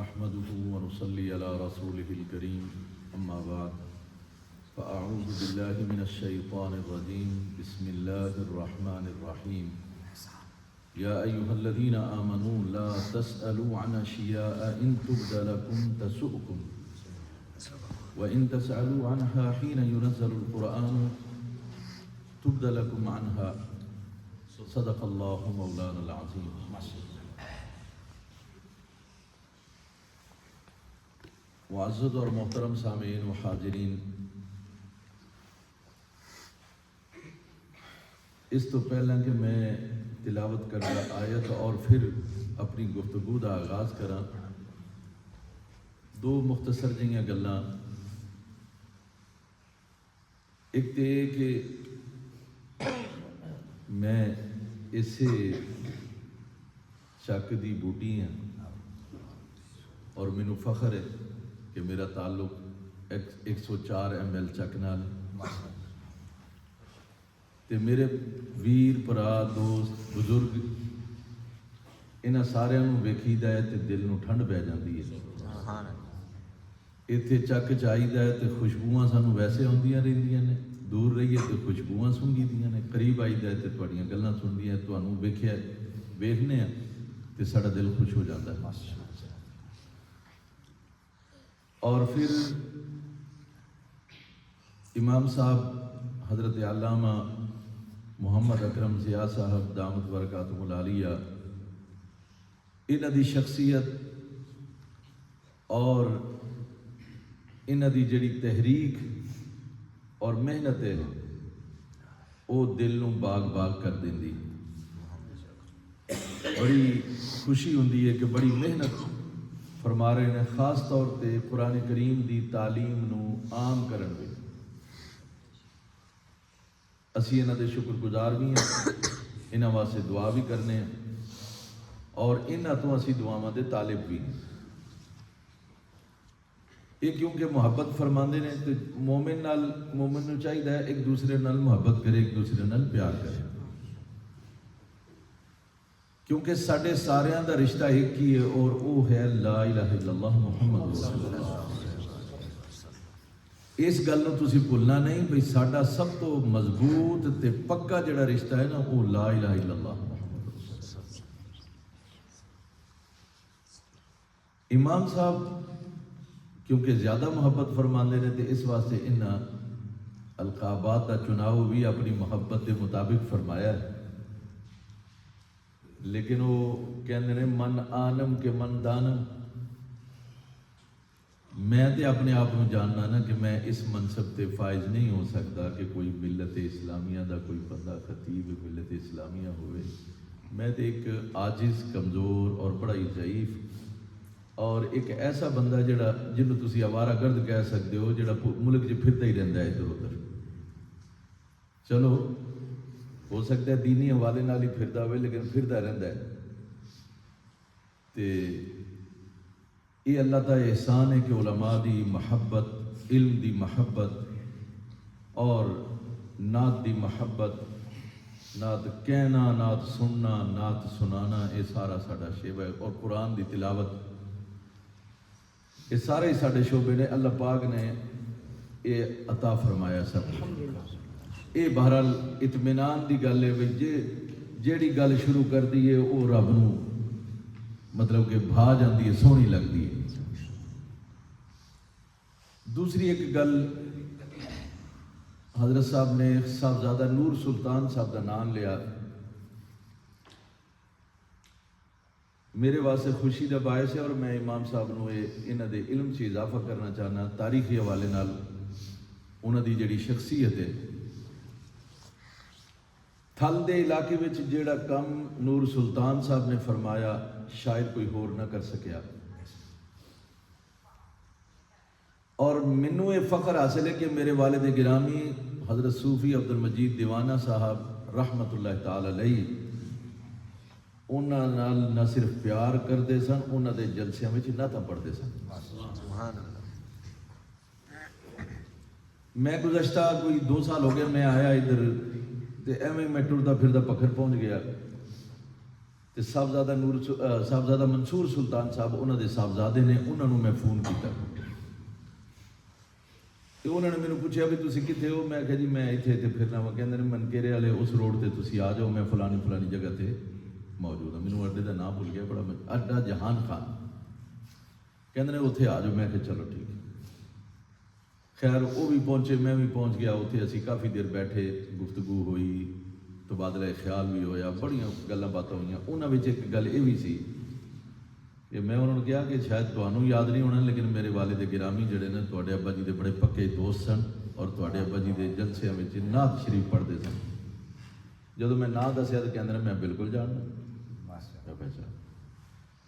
نحمده ونصلي على رسوله الكريم أما بعد فأعوذ بالله من الشيطان الرجيم بسم الله الرحمن الرحيم يا أيها الذين آمنوا لا تسألوا عن أشياء إن تبد لكم تسؤكم وإن تسألوا عنها حين ينزل القرآن تبد لكم عنها صدق الله مولانا العظيم. معزز اور محترم سامعین و حاضرین، اس تو پہلا کہ میں تلاوت کرنا آیت اور پھر اپنی گفتگو کا آغاز کراں، دو مختصر جہاں گلاں۔ ایک تو یہ کہ میں اسے چک دی بوٹی ہاں اور مینوں فخر ہے کہ میرا تعلق 104 ML چک نال تے میرے ویر برا دوست بزرگ انہاں ساریاں نوں ویکھیدا ہے تے دل نوں ٹھنڈ پہ جاندی ہے۔ ایتھے چک چاہیدا ہے تے خوشبوواں سانوں ویسے آندیاں رہندیاں نے، دور رہیے تے خوشبوواں سنگیدیاں نے، قریب آئیدا ہے تے تہاڈیاں گلاں سندیاں، تانوں ویکھیا ویکھنے تے ساڈا دل خوش ہو جاتا ہے۔ اور پھر امام صاحب حضرت علامہ محمد اکرم ضیاء صاحب دامت برکاتہ العالیہ، انہاں دی شخصیت اور انہاں دی جڑی تحریک اور محنت ہے وہ دل نوں باغ باغ کر دیندی۔ بڑی خوشی ہوندی ہے کہ بڑی محنت فرما رہے ہیں، خاص طور پہ قرآن کریم دی تعلیم نو عام کرن وچ۔ اسی انہاں دے شکر گزار بھی ہیں، انہاں واسطے دعا بھی کرنے ہیں اور انہاں تو اسی دعاواں دے طالب بھی ہیں۔ یہ کیونکہ محبت فرماندے نے تے مومن نو چاہیے ایک دوسرے نال محبت کرے، ایک دوسرے نال پیار کرے، کیونکہ ساڈے ساریاں دا رشتہ ایک ہی ہے اور وہ ہے لا الہ الا اللہ محمد رسول اللہ۔ اس گل نوں تسی بھولنا نہیں بھئی ساڈا سب تو مضبوط تے پکا جڑا رشتہ ہے نا وہ لا الہ الا اللہ محمد رسول اللہ۔ امام صاحب کیونکہ زیادہ محبت فرماندے نے تے اس واسطے انہاں القابات کا چناؤ بھی اپنی محبت کے مطابق فرمایا ہے، لیکن وہ کہندے نے من عالم کے من دانم۔ میں تے اپنے آپ کو جاننا نا کہ میں اس منصب تے فائز نہیں ہو سکتا کہ کوئی ملت اسلامیہ دا کوئی بندہ خطیب ملت اسلامیہ ہوئے۔ میں تے ایک عاجز، کمزور اور بڑا ہی ضعیف اور ایک ایسا بندہ جڑا جنوں تسی آوارہ گرد کہہ سکتے ہو، جڑا ملک چ پھرتا ہی رہندا ہے ادھر ادھر۔ چلو ہو سکتا ہے دینی حوالے نال ہی پھردا ہوئے لیکن پھردا رہندا ہے۔ تے یہ اللہ تعالی احسان ہے کہ علماء دی محبت، علم دی محبت اور نعت دی محبت، نعت کہنا، نعت سننا، نعت سنانا، یہ سارا ساڈا شعبہ ہے، اور قرآن دی تلاوت، یہ سارے ہی ساڈے شعبے نے۔ اللہ پاک نے یہ عطا فرمایا سب۔ یہ بہرحال اطمینان دی گل ہے کہ جیڑی گل شروع کر دی ہے وہ رب نو مطلب کہ بھا جاندی ہے، سونی لگتی ہے۔ دوسری ایک گل، حضرت صاحب نے صاحبزادہ نور سلطان صاحب کا نام لیا، میرے واسطے خوشی کا باعث ہے اور میں امام صاحب نو انہاں دے علم سے اضافہ کرنا چاہنا، تاریخی حوالے نال انہاں دی جڑی شخصیت ہے۔ تھل دے علاقے وچ جیڑا کم نور سلطان صاحب نے فرمایا شاید کوئی ہور نہ کر سکیا، اور مینوں یہ فخر حاصل ہے کہ میرے والد گرامی حضرت صوفی عبد المجید دیوانہ صاحب رحمت اللہ تعالی علیہ انہاں نال نہ صرف پیار کرتے سن، انہاں دے جلسیاں وچ نعتاں پڑھتے سن۔ میں گزشتہ کوئی 2 سال ہو گئے میں آیا ادھر تے ایویں میں ٹردا پھردا پکھر پہنچ گیا ਤੇ ਸਾਹਿਬਜ਼ਾਦਾ ਮਨਸੂਰ ਸੁਲਤਾਨ ਸਾਹਿਬ ਉਹਨਾਂ ਦੇ ਸਾਹਿਬਜ਼ਾਦੇ ਨੇ, ਉਹਨਾਂ ਨੂੰ ਮੈਂ ਫੋਨ ਕੀਤਾ ਤੇ ਉਹਨਾਂ ਨੇ ਮੈਨੂੰ ਪੁੱਛਿਆ ਵੀ ਤੁਸੀਂ ਕਿੱਥੇ ਹੋ? ਮੈਂ ਕਿਹਾ ਜੀ ਮੈਂ ਇੱਥੇ ਫਿਰਨਾ ਵਾ। ਕਹਿੰਦੇ ਨੇ ਮਨਕੇਰੇ ਵਾਲੇ ਉਸ ਰੋਡ ਤੇ ਤੁਸੀਂ ਆ ਜਾਓ, ਮੈਂ ਫਲਾਣੀ ਜਗ੍ਹਾ ਤੇ ਮੌਜੂਦ ਹਾਂ। ਮੈਨੂੰ ਅੱਡੇ ਦਾ ਨਾਮ ਭੁੱਲ ਗਿਆ, ਬੜਾ ਅੱਡਾ ਜਹਾਨ ਖਾਨ। ਕਹਿੰਦੇ ਨੇ ਉੱਥੇ ਆ ਜਾਓ। ਮੈਂ ਕਿਹਾ ਚਲੋ ਠੀਕ ਹੈ। ਖੈਰ ਉਹ ਵੀ ਪਹੁੰਚੇ, ਮੈਂ ਵੀ ਪਹੁੰਚ ਗਿਆ ਉੱਥੇ। ਅਸੀਂ ਕਾਫੀ ਦੇਰ ਬੈਠੇ, ਗੁਫ਼ਤਗੂ ਹੋਈ, ਤਬਾਦਲਾ ਖਿਆਲ ਵੀ ਹੋਇਆ, ਬੜੀਆਂ ਗੱਲਾਂ ਬਾਤਾਂ ਹੋਈਆਂ। ਉਹਨਾਂ ਵਿੱਚ ਇੱਕ ਗੱਲ ਇਹ ਵੀ ਸੀ کہ میں انہوں نے کہا کہ شاید تمہیں یاد نہیں ہونا لیکن میرے والد گرامی جڑے نے تواڈے ابا جی دے بڑے پکے دوست سن اور تواڈے ابا جی دے جلسیاں وچ نعت شریف پڑھتے سن. جدوں میں نام دسیا تو کہندے نے میں بالکل جاننا پہچان.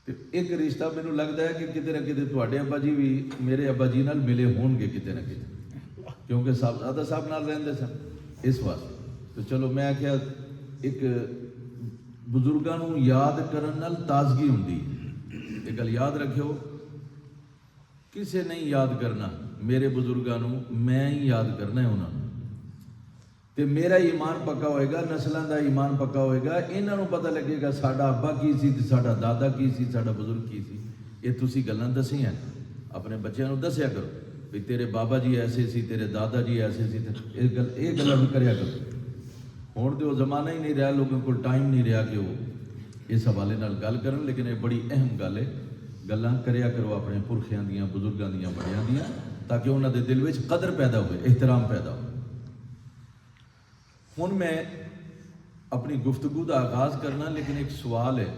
تے ایک رشتہ مینوں لگدا ہے کہ کتے نہ کتے تواڈے ابا جی بھی میرے ابا جی نال ملے ہون گے کتے نہ کتے، کیونکہ صاحبزادہ صاحب نال رہندے سن اس واسطے. تو چلو میں آخیا ایک بزرگاں نوں یاد کرن نال تازگی ہوندی ہے. یہ گل یاد رکھو، کسے نہیں یاد کرنا میرے بزرگاں نوں، میں ہی یاد کرنا ہے انہاں نوں. تے میرا ایمان پکا ہوئے گا، نسلاں دا ایمان پکا ہوئے گا. انہاں نوں پتہ لگے گا ساڈا ابا کی سی تے ساڈا دادا کی سی، ساڈا بزرگ کی سی. یہ تسی گلاں دسیاں اپنے بچیاں نوں دسیا کرو بھی تیرے بابا جی ایسے سی، تیرے دادا جی ایسے سی. یہ گلاں بھی کریا کرو. ہون تے وہ زمانہ ہی نہیں رہا، لوگوں کو ٹائم نہیں رہا کہ وہ اس حوالے نال گل کرن. لیکن یہ بڑی اہم گل ہے. گلاں کریا کرو اپنے پرخیاں دیاں، بزرگاں دیاں، بڑیاں دیاں، تاکہ انہاں دے دل وچ قدر پیدا ہوئے، احترام پیدا ہو. ہن میں اپنی گفتگو کا آغاز کرنا، لیکن ایک سوال ہے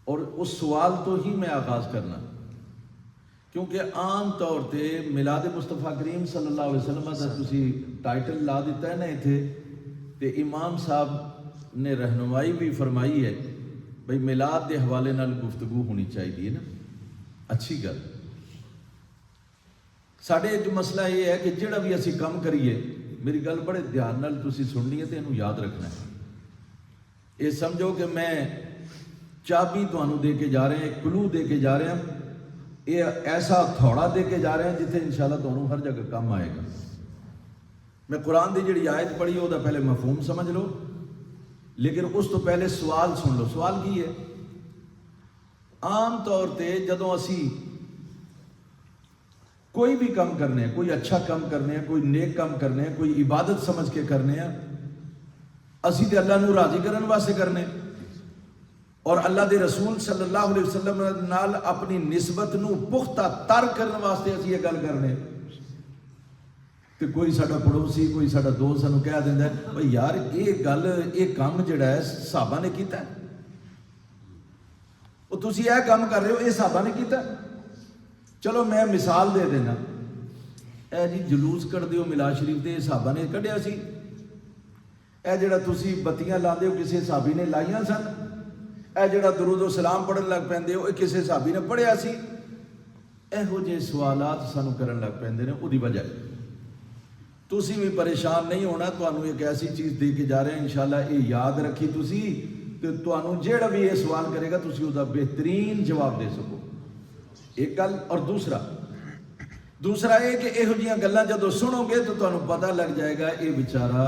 اور اس سوال تو ہی میں آغاز کرنا، کیونکہ عام طور تے میلاد مصطفیٰ کریم صلی اللہ علیہ وسلم کا تسی ٹائٹل لا دیتا ہے نا اتنے، تے امام صاحب نے رہنمائی بھی فرمائی ہے بھئی میلاد دے حوالے نال گفتگو ہونی چاہیے نا. اچھی گل. ساڈے جو مسئلہ یہ ہے کہ جڑا بھی اسی کام کریے، میری گل بڑے دھیان نال تسی سننی ہے تے اینوں یاد رکھنا ہے. یہ سمجھو کہ میں چابی تانوں دے کے جا رہے ہیں، ایک کلو دے کے جا رہے ہیں، یہ ایسا تھوڑا دے کے جا رہے ہیں جتنے انشاءاللہ تانوں ہر جگہ کام آئے گا. میں قرآن دی جڑی آیت پڑھی ہے وہ پہلے مفہوم سمجھ لو، لیکن اس تو پہلے سوال سن لو. سوال کی ہے؟ عام طور تے جدوں اسی کوئی بھی کام کرنے ہیں، کوئی اچھا کام کرنے ہیں، کوئی نیک کام کرنے ہیں، کوئی عبادت سمجھ کے کرنے ہیں، اسی تے اللہ نو راضی کرن واسطے کرنے اور اللہ دے رسول صلی اللہ علیہ وسلم نال اپنی نسبت نو پختہ تر کرنے واسطے اسی یہ گل کرنے. کہ کوئی ساڈا پڑوسی، کوئی ساڈا دوست سانوں کہہ دیندا ہے بھئی یار یہ گل، یہ کام جڑا ہے صحابہ نے کیتا ہے، وہ تسی یہ کام کر رہے ہو، یہ صحابہ نے کیتا ہے. چلو میں مثال دے دینا. اے جی جلوس کڈ دیو میلاد شریف تے صحابہ نے کڈیا سی. اے جڑا تسی بتیاں لاندے ہو کسے صحابی نے لائیاں سن. اے جڑا درود و سلام پڑھن لگ پیندے ہو کسے صحابی نے پڑھیا سی. ایہو جے سوالات سانوں کرن لگ پیندے نے. اودی وجہ تسی بھی پریشان نہیں ہونا. تانوں ایک ایسی چیز دے کے جا رہے ہیں، انشاءاللہ یہ یاد رکھی تسی کہ تانوں جیڑا بھی یہ سوال کرے گا تسی اس دا بہترین جواب دے سکو. ایک گل. اور دوسرا یہ کہ یہو جیاں گلاں جدوں سنو گے تو تانوں پتہ لگ جائے گا یہ بیچارہ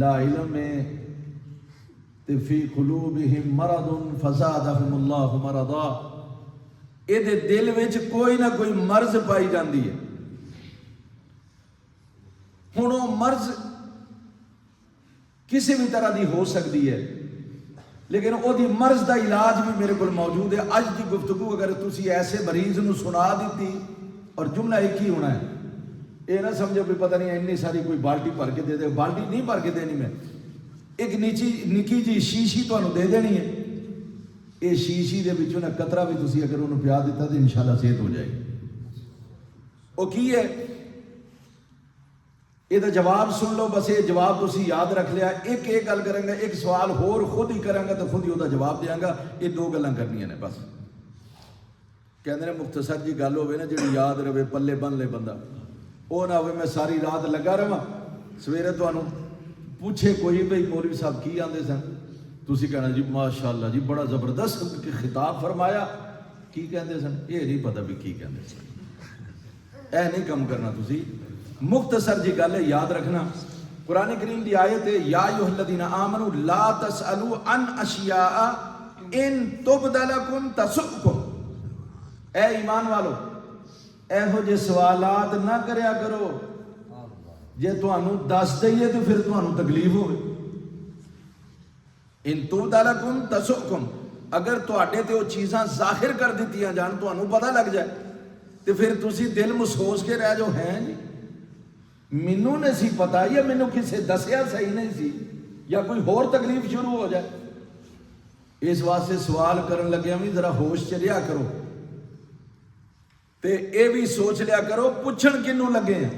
لا علم تے فی قلوبہم مرض فزادہم اللہ مرضا. یہ دے دل وچ کوئی نہ کوئی مرض پائی جاندی ہے. ہن وہ مرض کسی بھی طرح دی ہو سکتی ہے، لیکن وہ دی مرض دا علاج بھی میرے کو موجود ہے. اج دی گفتگو اگر تسی ایسے مریض نو سنا دیتی اور جملہ ایک ہی ہونا ہے، یہ نہ سمجھو بھی پتہ نہیں اتنی ساری کوئی بالٹی بھر کے دے دے. بالٹی نہیں بھر کے دینی، میں ایک نکی جی شیشی تانوں دے دینی ہے. یہ شیشی دے وچوں نہ قطرہ بھی تسی اگر انہوں پیا دیتا تو انشاءاللہ صحت ہو جائے گی. وہ کی ہے؟ یہ جواب سن لو. بس یہ جواب تسی یاد رکھ لیا. ایک گل کریں گا، ایک سوال ہور خود ہی کریں گا تو خود ہی وہ جواب دیاں گا. یہ دو گلاں کرنیاں نے بس. کہندے نے مختصر جی گل ہوے نا جڑی یاد رہے، پلے بن لے بندہ. وہ نہ ہوے میں ساری رات لگا رہا سویرے تانوں پوچھے کوئی بھئی مولوی صاحب کی آندے سن، تسی کہنا جی ماشاءاللہ جی بڑا زبردست خطاب فرمایا. کی کہندے سن یہ نہیں پتہ بھی کی کہندے سن. اے نہیں کم کرنا تسی. مختصر جی گل ہے، یاد رکھنا. قرآن کریم دی آیت ہے یا ایھا الذین آمنوا لا تسألوا عن اشیاء ان تبد لکم تسؤکم، اے ایمان والو ایہو جے سوالات نہ کریا کرو جے تانوں دس دئیے تو پھر تانوں تکلیف ہوئے. ان تبد لکم تسؤکم، اگر تواڈے تے وہ چیزاں ظاہر کر دتیاں جان تانوں پتہ لگ جائے تو پھر تسی دل محسوس کے رہ جاؤ ہیں جی مینوں نہیں سی پتا یا مینوں کسے دسیا صحیح نہیں سی یا کوئی ہور تکلیف شروع ہو جائے. اس واسطے سوال کرن لگیا بھی ذرا ہوش چ رہیا کرو تے اے بھی سوچ لیا کرو پوچھن کنوں لگے ہیں.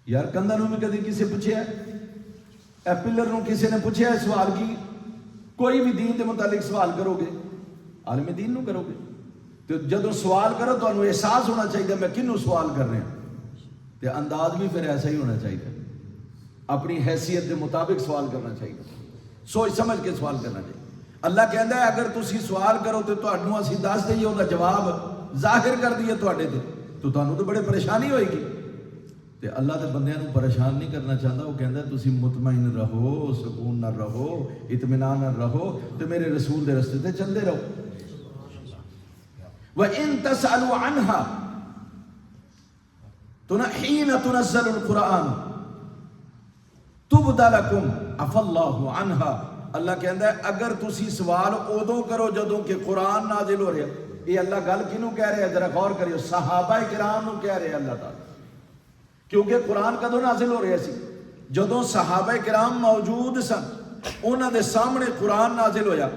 یار کندھا نوں بھی کدی کسے پوچھیا اے پلر نوں کسے نے پوچھیا سوال کی؟ کوئی بھی دین دے متعلق سوال کرو گے عالم دین نوں کرو گے تو جدو سوال کرو تو انہوں احساس ہونا چاہیے میں کنوں سوال کر رہا ہوں تو انداز بھی پھر ایسا ہی ہونا چاہیے، اپنی حیثیت کے مطابق سوال کرنا چاہیے، سوچ سمجھ کے سوال کرنا چاہیے. اللہ کہتا ہے اگر تسی سوال کرو تو تانوں اسی دس دئیے وہ جواب ظاہر کر دیے تواڈے تے تو تانوں تو بڑے پریشانی ہوئے گی. تے اللہ تے بندیاں نوں پریشان نہیں کرنا چاہتا، وہ کہتا ہے تسی مطمئن رہو، سکون نہ رہو، اطمینان نہ رہو تو میرے رسول دے رستے تے چلتے رہو. وَإِن تَسْأَلُوا عَنْهَا حِينَ تُنَزَّلُ الْقُرْآنُ تُبْدَ لَكُمْ عَفَا اللَّهُ عَنْهَا. اللہ کہتا ہے اگر تسی سوال ادو کرو جدوں کہ قرآن نازل ہو رہا ہے. یہ اللہ گل کنوں کہہ رہے ہیں ذرا غور کریو، صحابہ کرام نوں کہہ رہے ہیں اللہ تعالیٰ، کیونکہ قرآن کدوں نازل ہو رہا سی؟ جدوں صحابہ کرام موجود سن انہاں دے سامنے قرآن نازل ہویا.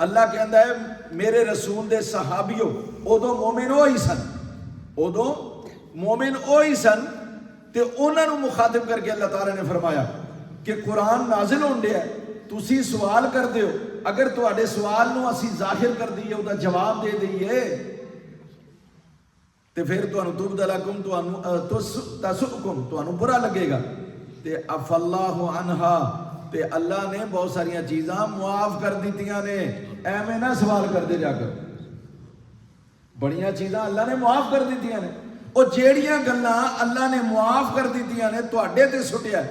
اللہ کہتا ہے میرے رسول دے صحابیوں ادو مومن وہی سن، ادو مومن وہی سن تے انہاں نوں مخاطب کر کے اللہ تعالیٰ نے فرمایا کہ قرآن نازل ہون دیا ہے، تسی سوال کر دیو، اگر تواڈے سوال نوں اسی ظاہر کر دیئے او دا جواب دے دئیے تے پھر تانوں تبد لکم تسؤکم تانوں برا لگے گا. تے عفا اللہ عنہا تے اللہ نے بہت ساریاں چیزاں معاف کر دیتیاں نے. ایویں نہ سوال کرتے جا کر، بڑیاں چیزاں اللہ نے معاف کر دیتیاں نے. وہ جیڑیاں گلاں اللہ نے معاف کر دیتیاں نے تواڈے تے سٹیا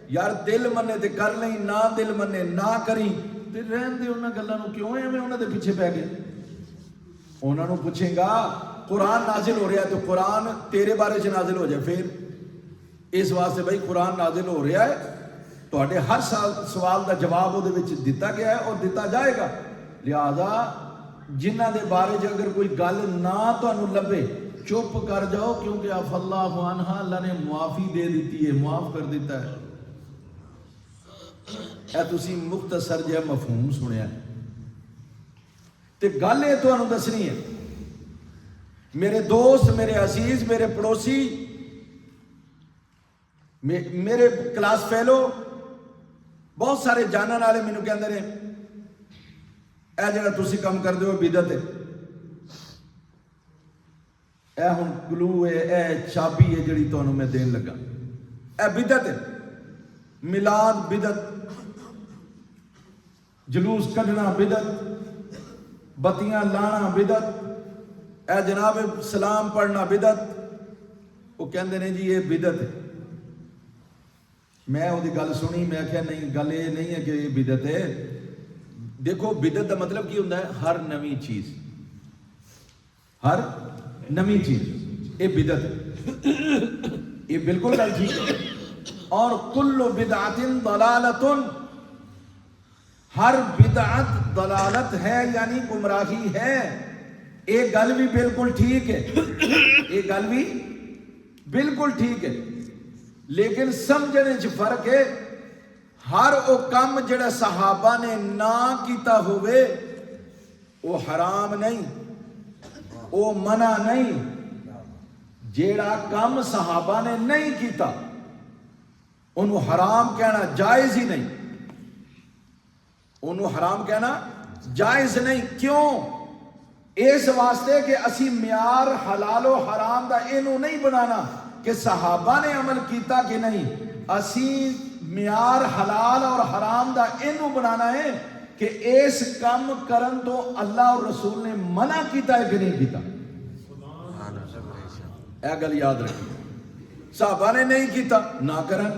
یار دل منے تے کر لیں، نہ دل منے نہ کریں تے رہن دے انہاں گلاں نوں کیوں ایویں انہاں دے پیچھے پے گئے. انہاں نوں پوچھیں گا قرآن نازل ہو رہا ہے تو قرآن تیرے بارے چ نازل ہو جائے. پھر اس واسطے بھائی قرآن نازل ہو رہا ہے تواڈے ہر سوال دا جواب وہ دتا گیا ہے اور دتا جائے گا. لہذا جنہ دے بارے چ اگر کوئی گل نہ تانوں لبے چپ کر جاؤ، کیونکہ عفا اللہ عنہا اللہ نے معافی دے دیتی ہے، معاف کر دیتا ہے. اے تسی مختصر جہا مفہوم سنیا تے گل یہ تانوں دسنی ہے. میرے دوست، میرے عزیز، میرے پڑوسی، میرے کلاس فیلو بہت سارے جانن والے مینوں کہندے نے اے جڑا تسی کم کردے ہو بدعت ہے، اے ہن گلو ہے، اے چابی ہے جڑی تانوں میں دین لگا، اے بدعت ہے. میلاد بدعت، جلوس کڈنا بدعت، بتیاں لانا بدعت، اے جناب سلام پڑھنا بدعت. وہ کہندے نے جی یہ بدعت ہے. میں وہی گل سنی، میں کہا نہیں گل یہ نہیں ہے کہ یہ بدعت ہے. دیکھو بدعت کا مطلب کی ہوتا ہے ہر نویں چیز، ہر نویں چیز یہ بدعت ہے. یہ بالکل گل ٹھیک ہے. اور کل بدعت ضلالت، ہر بدعت ضلالت ہے یعنی گمراہی ہے. ایک گل بھی بالکل ٹھیک ہے، ایک گل بھی بالکل ٹھیک ہے، لیکن سمجھنے چ فرق ہے. ہر وہ کام جڑا صحابہ نے نہ کیتا ہوئے وہ حرام نہیں، وہ منع نہیں. جیڑا کام صحابہ نے نہیں کیتا انہوں حرام کہنا جائز ہی نہیں، انہوں حرام کہنا جائز نہیں. کیوں؟ اس واسطے کہ اسی معیار حلال و حرام دا اینو نہیں بنانا کہ صحابہ نے عمل کیتا کہ نہیں. اسی معیار حلال اور حرام دا اینو بنانا ہے کہ اس کام کرن تو اللہ اور رسول نے منع کیتا ہے کہ نہیں کیتا. اے گل یاد رکھیں. صحابہ نے نہیں کیتا نہ کرن،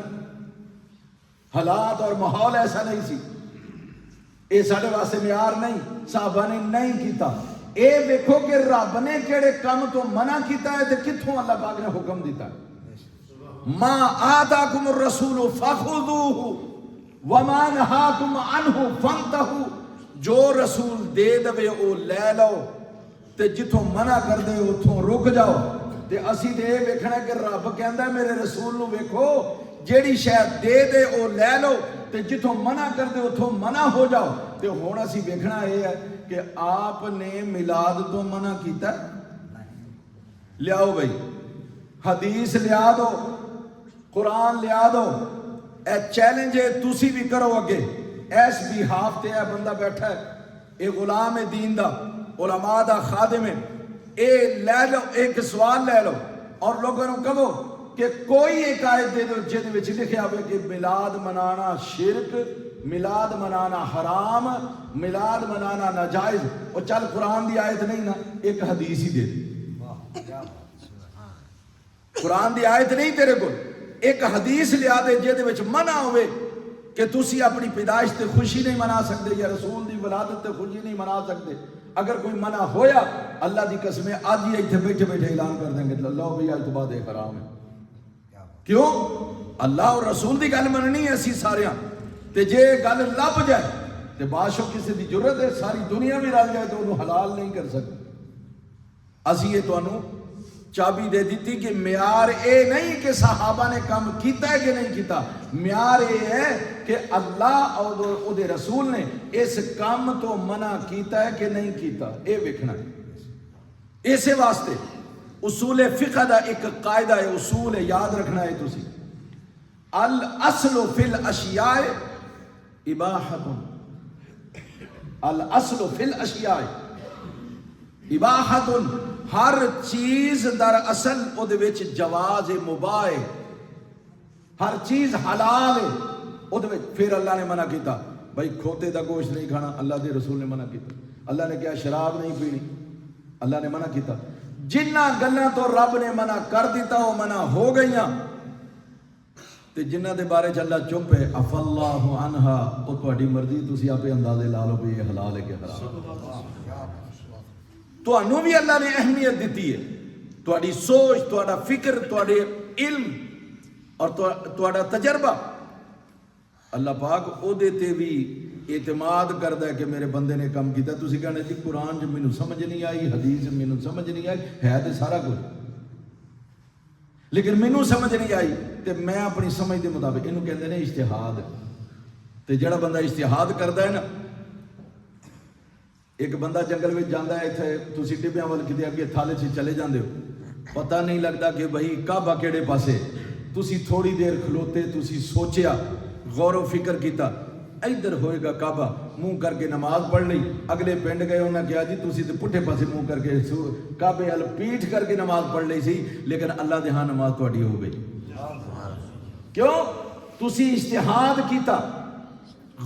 حالات اور ماحول ایسا نہیں سی، اے ساڈے واسطے معیار نہیں، صحابہ نے نہیں کیتا۔ اے دیکھو کہ رب نے کیڑے کام تو منع کیتا ہے تے کتھوں اللہ پاک نے حکم دیتا ہے۔ ما آتاکم الرسول فخذوہ وما نہاکم عنہ فانتہوا، جو رسول دے دے او لے لو تے جتھوں منع کر دے اتھوں رک جاؤ۔ تے اسی تے یہ ویکھنا کہ رب کہندا ہے میرے رسول نو ویکھو جیڑی شے دے دے او لے لو تے جتھوں منع کر دے اتھوں منع ہو جاؤ۔ تے ہن اسی ویکھنا یہ ہے کہ آپ نے میلاد تو منع کیتا ہے؟ لیاؤ بھائی حدیث لیا دو، قرآن لیا دو، اے چیلنج ہے تسی بھی کرو اگے۔ ایس بھی ہاف تے اے بندہ بیٹھا ہے، اے غلام دین دا، علماء دا خادم ہے، اے لے لو، ایک سوال لے لو اور لوگوں کو کہو کہ کوئی ایک آیت دے دو جن وچ لکھیا ہوئے کہ میلاد منانا شرک، میلاد منانا حرام، میلاد منانا ناجائز۔ اور چل قرآن دی آیت نہیں نا، ایک حدیث ہی دے دے، قرآن دی آیت نہیں تیرے کو، ایک حدیث لیا دے جے دے وچ منع ہوئے کہ تسی اپنی پیدائش تے خوشی نہیں منا سکتے یا رسول دی ولادت تے خوشی نہیں منا سکتے۔ اگر کوئی منع ہویا اللہ دی قسم آج ہی ایتھے بیٹھے بیٹھے اعلان کر دیں گے اللہ بھی آج تو بعد ایک حرام ہے۔ کیوں؟ اللہ اور رسول دی گل مننی ہے اسی ساریاں تے جے گل لب جائے تے بادشاہ کسی دی جرت ہے ساری دنیا بھی رل جائے تو انہوں حلال نہیں کر سکتے۔ اسی یہ تو انہوں چابی دے دیتی کہ معیار اے نہیں کہ صحابہ نے کام کیتا ہے کہ نہیں کیتا، معیار اے ہے کہ اللہ اور او دے رسول نے اس کام تو منع کیتا ہے کہ نہیں کیتا، اے وکھنا ہے۔ اسے واسطے اصول فقہ دا ایک قاعدہ ہے، اصول ہے، یاد رکھنا ہے تسی، الاصل فی الاشیاء اباحۃ، الاصل فی الاشیاء اباحۃ، ہر چیز در اصل او دے وچ جواز مباح ہے، ہر چیز حلال ہے او دے وچ۔ پھر اللہ نے منع کیتا بھائی کھوتے دا گوشت نہیں کھانا، اللہ دے رسول نے منع کیتا۔ اللہ نے کہا شراب نہیں پینی، اللہ نے منع کیتا۔ جنہ گلاں تو رب نے منع کر دیتا وہ منع ہو گئیاں تے جنہ دے بارے چ اللہ چپ ہے عفا اللہ عنہا، او تہاڈی مرضی، تسی آپے اندازے لا لو کہ یہ حلال ہے کہ حرام۔ تانوں بھی اللہ نے اہمیت دیتی ہے، تہاڈی سوچ، تہاڈا فکر، تہاڈے علم اور تہاڈا تجربہ، اللہ پاک او دے تے بھی اعتماد کردا ہے کہ میرے بندے نے کام کیتا۔ تسی کہنا جی قرآن جو مینوں سمجھ نہیں آئی، حدیث مینوں سمجھ نہیں آئی، ہے تے سارا کچھ لیکن مینوں سمجھ نہیں آئی تے میں اپنی سمجھ دے مطابق، اینوں کہندے نے اجتہاد۔ تے جڑا بندہ اجتہاد کردا ہے نا، ایک بندہ جنگل میں جاندہ ہے، اتھے تسی ٹبیاں وال کدے اگے تھالے سے چلے جاندے ہو، پتہ نہیں لگتا کہ بھائی کعبہ کیڑے پاسے، تسی تھوڑی دیر کھلوتے، تسی سوچیا، غور و فکر کیتا، ادھر ہوئے گا کعبہ، منہ کر کے نماز پڑھ لی، اگلے پنڈ گئے انہوں نے کہا جی تسی تے پٹھے پاسے منہ کر کے کعبے ال پیٹھ کر کے نماز پڑھ لی سی، لیکن اللہ دے ہاں نماز تہاڈی ہو گئی۔ کیوں؟ تسی اجتہاد کیتا،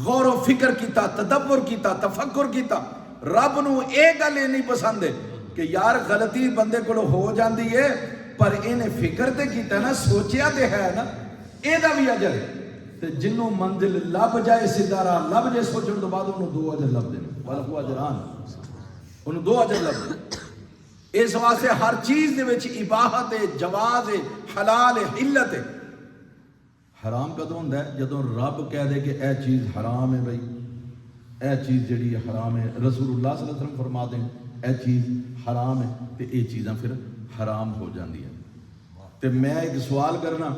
غور و فکر کیتا، تدبر کیتا، تفکر کیتا۔ رب نو اے گل نہیں پسند ہے کہ یار غلطی بندے کو ہو جاندی ہے پر انہیں فکر تے کیتا نا، سوچیا تے ہے نا، اے دا بھی اجر ہے۔ تے جنوں منزل لب جائے سیدھا راہ لب جائے سوچن تو بعد انہوں 2 اجر لب دیں، بلکہ اجران، انہوں 2 اجر لب دیں۔ اس واسطے ہر چیز دے وچ اباحت ہے، جواز ہے، حلال ہے، حلت ہے۔ حرام کدوں ہوندا ہے؟ جدوں رب کہہ دے کہ اے چیز حرام ہے، بھائی اے چیز جڑی حرام ہے، رسول اللہ صلی اللہ علیہ وسلم فرما دیں اے چیز حرام ہے تے اے چیزاں پھر حرام ہو جاندی ہیں۔ تے میں ایک سوال کرنا،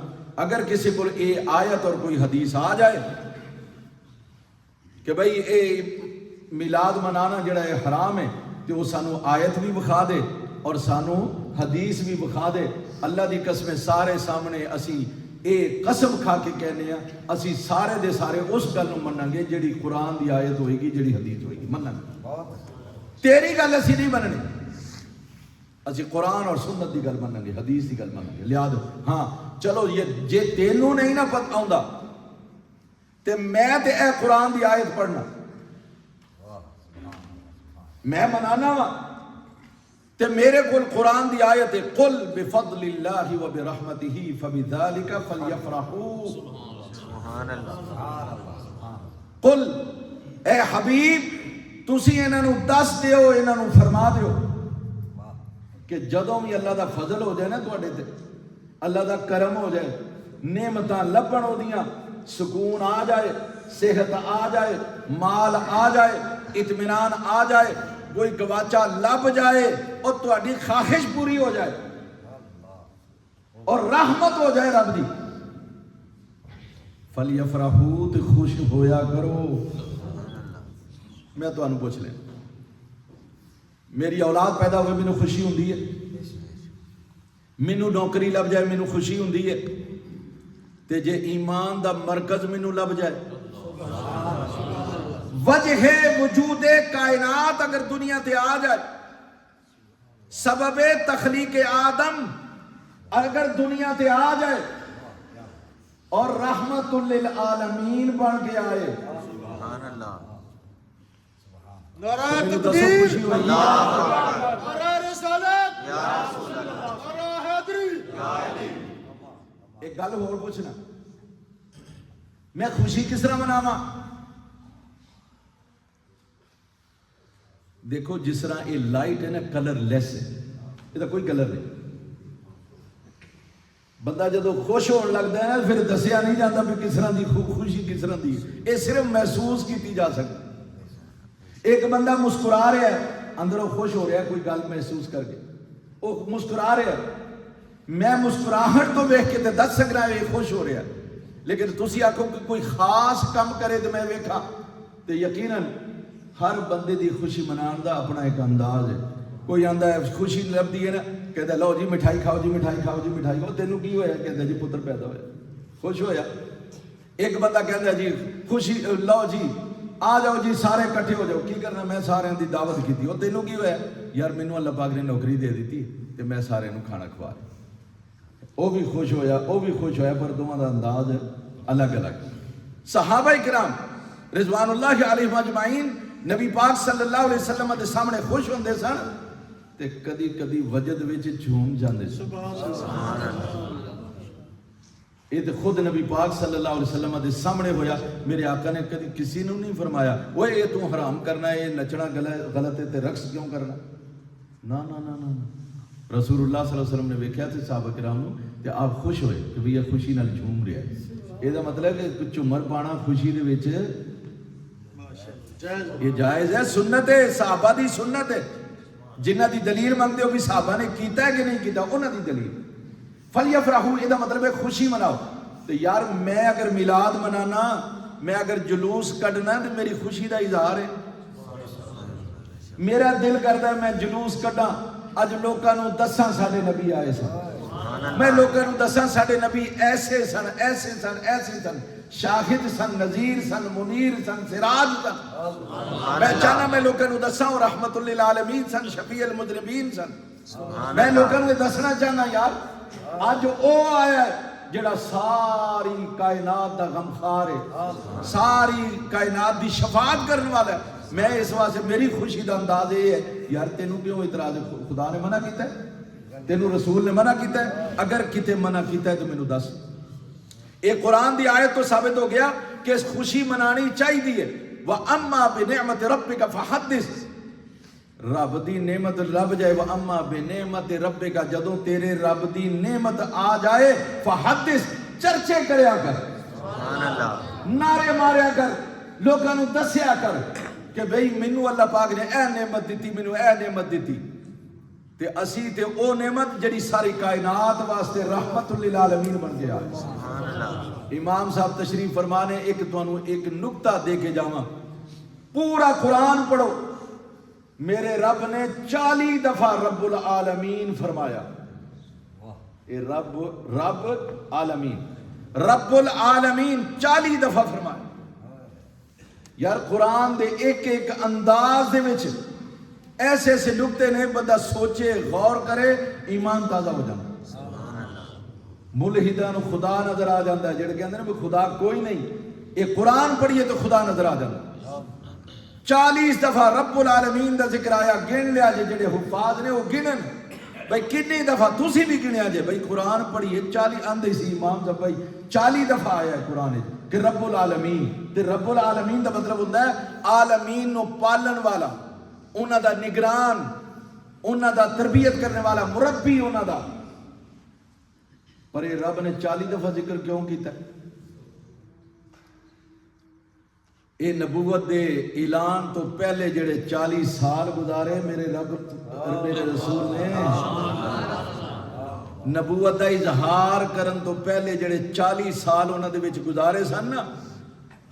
اگر کسی کو اے آیت اور کوئی حدیث آ جائے کہ بھائی اے میلاد منانا جڑا ہے حرام ہے، تے وہ سانو آیت بھی بخا دے اور سانو حدیث بھی بخا دے، اللہ دی قسم سارے سامنے اسی اے قسم کھا کے کہنے ہیں اسی سارے دے سارے اس گل نو منیں گے جڑی قرآن دی آیت ہوئے گی، جڑی حدیث ہوئے گی، منیں گے۔ تیری گل اسی نہیں مننی، اسی قرآن اور سنت دی گل منیں گے، حدیث دی گل منیں گے۔ لہذا ہاں چلو یہ جے تینوں نہیں نہ پتہ آوندا تے میں تے اے قرآن دی آیت پڑھنا، میں منانا وا تے میرے کول قرآن دی آیت ہے قل بفضل اللہ و برحمتہ فبذالک فلیفرحوا سبحان اللہ قل اے حبیب تسی انہاں نو دس دیو انہاں نو فرما دیو کہ جدوں بھی اللہ دا فضل ہو جائے نا تواڈے تے اللہ دا کرم ہو جائے نعمتاں لبن اودیاں سکون آ جائے صحت آ جائے مال آ جائے اطمینان آ جائے کوئی گواچا لب جائے اور تواڈی خواہش پوری ہو جائے اور رحمت ہو جائے رب دی فلیفرحوا تے خوش ہویا کرو میں تانوں پوچھ لیں میری اولاد پیدا ہوئے مینوں خوشی ہوندی ہے مینوں نوکری لب جائے مینوں خوشی ہوندی ہے تے جے ایمان دا مرکز مینوں لب جائے وجہ وجود کائنات اگر دنیا تے آ جائے سبب تخلیق آدم اگر دنیا تے آ جائے اور رحمت للعالمین بن کے آئے سبحان اللہ نعرہ تو تکبیر خوشی ہوئی نعرہ رسالت یا رسول اللہ نعرہ حیدری ایک گل اور پوچھنا میں خوشی کس طرح مناواں دیکھو جس طرح یہ لائٹ ہے نا کلر لیس ہے یہ کوئی کلر نہیں بندہ جدو خوش ہونے لگتا ہے نا پھر دسیا نہیں جاتا بھی کس طرح دی خوشی کس طرح دی یہ صرف محسوس کی جا سکتی ایک بندہ مسکرا رہا ہے اندروں خوش ہو رہا ہے کوئی گل محسوس کر کے وہ مسکرا رہا ہے میں مسکراہٹ تو دیکھ کے دس سک رہا ہے یہ خوش ہو رہا ہے لیکن تسی آکھو کہ کوئی خاص کم کرے تو میں ویکھا تو یقیناً ہر بندے دی خوشی منان دا اپنا ایک انداز ہے کوئی آندا ہے خوشی لبدی ہے نا کہتا ہے لو جی مٹھائی کھاؤ جی مٹھائی کھاؤ جی مٹھائی کھاؤ تینوں کی ہویا کہتا ہے جی پتر پیدا ہویا خوش ہویا ایک بندہ کہتا ہے جی خوشی لو جی آ جاؤ جی سارے کٹھے ہو جاؤ کی کرنا میں سارے دی دعوت کی تھی وہ تینوں کی ہویا یار مینوں اللہ پاک نے نوکری دے دیتی تے میں سارے نوں کھانا کھوا رہا وہ بھی خوش ہویا وہ بھی خوش ہویا پر دونوں دا انداز الگ الگ صحابہ کرام رضوان اللہ علیہم اجمعین نبی پاک صلی اللہ علیہ وسلم دے سامنے خوش ہوندے سن تے کدی کدی وجد وچ جھوم جاندے سن سبحان اللہ یہ تو خود نبی پاک صلی اللہ علیہ وسلم دے سامنے ہویا میرے آقا نے کدی کسی نے نہیں فرمایا وہ یہ تو حرام کرنا ہے یہ نچنا غلط ہے تے رقص کیوں کرنا نا نا نا نا رسول اللہ صلی اللہ علیہ وسلم نے ویکھیا تے صحابہ کرام نوں تے آپ خوش ہوئے کہ بھی یہ خوشی نال جھوم رہا ہے یہ دا مطلب ہے کہ جھومر پانا خوشی دے وچ یہ جائز ہے سنت ہے صحابہ دی سنت ہے جنہ دی دلیل مانگتے ہو بھی صحابہ نے کیتا ہے کہ نہیں کیتا انہاں دی دلیل فلیفرحوا یہ دا مطلب ہے خوشی مناؤ تو یار میں اگر میلاد منانا میں اگر جلوس کڈنا تو میری خوشی دا اظہار ہے میرا دل کرتا ہے میں جلوس کڈا اج لوکاں نوں دساں ساڈے نبی آئے سن میں لوکاں نوں دساں ساڈے نبی ایسے سن ایسے سن ایسے سن شاہد سن نذیر سن منیر سن سراج سن میں چاہنا میں لوکاں نوں دساں رحمت للعالمین سن شفیع المذنبین سن میں لوکاں نوں دسنا چاہنا یار آج او آیا ہے جڑا ساری کائنات دا غمخار ہے ساری کائنات دی شفاعت کرنے والا ہے میں اس واسطے میری خوشی دا انداز یہ ہے یار تینوں کیوں اعتراض ہے خدا نے منع کیتا ہے تینوں رسول نے منع کیتا ہے اگر کتے منع کیتا ہے تو مینوں دس ایک قرآن دی آیت تو ثابت ہو گیا کہ اس خوشی منانی چاہیے وَأَمَّا بِنِعْمَةِ رَبِّكَ فَحَدِّثْ رب دی نعمت لب جائے وَأَمَّا بِنِعْمَةِ رَبِّكَ جدوں تیرے رب دی نعمت آ جائے فَحَدِّثْ چرچے کریا کر سبحان اللہ نعرے ماریا کر لوگاں نوں دسیا کر کہ بھئی مینوں اللہ پاک نے اے نعمت دیتی مینوں اے نعمت دیتی تے اسی تے او نعمت جڑی ساری کائنات واسطے رحمت للعالمین بن گیا سبحان اللہ امام صاحب تشریف فرمانے ایک تانوں ایک نکتہ دے کے جاواں پورا قرآن پڑھو میرے رب نے 40 دفعہ رب العالمین فرمایا اے رب العالمین 40 دفعہ فرمایا یار قرآن دے ایک ایک انداز دے وچ ایسے ایسے نکتے نے بندہ سوچے غور کرے ایمان تازہ ہو جانا ملحداں نوں خدا نظر آ جاتا ہے جڑے کہندے نے خدا کوئی نہیں یہ قرآن پڑھیے تو خدا نظر آ جاتا 40 دفعہ رب العالمین دا ذکر آیا. گن لیا جے جڑے حفاظ نے وہ گنن بھائی کتنی دفعہ تسی بھی گنیا جے بھائی قرآن پڑھیے 40 آندے سی امام صاحب بھائی 40 دفعہ آیا ہے قرآن کہ رب العالمین. تے رب العالمین دا مطلب ہوتا ہے عالمین نو پالن والا, انہاں دا نگران, انہاں دا تربیت کرنے والا, مربی انہاں دا. پر یہ رب نے 40 دفعہ ذکر کیوں کیتا ہے؟ اے نبوت دے اعلان تو پہلے جڑے 40 سال گزارے میرے رب میرے رسول نے نبوت دا اظہار کرن تو پہلے جڑے 40 سال انہاں دے وچ گزارے سن نا,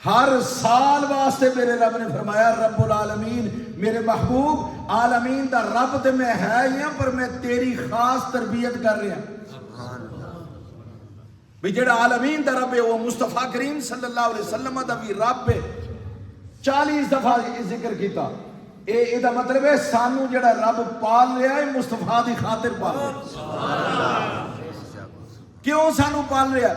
ہر سال واسطے میرے رب نے فرمایا رب العالمین میرے محبوب عالمین دا رب تے میں ہے ہی ہاں پر میں تیری خاص تربیت کر رہا بھی جڑا عالمین دا رب ہے وہ مصطفیٰ کریم صلی اللہ علیہ وسلم دا بھی رب ہے. 40 دفعہ ذکر کیتا. اے دا مطلب ہے سانو جڑا رب پال رہا ہے مصطفیٰ دی خاطر پال رہا ہے. کیوں سانو پال رہا ہے؟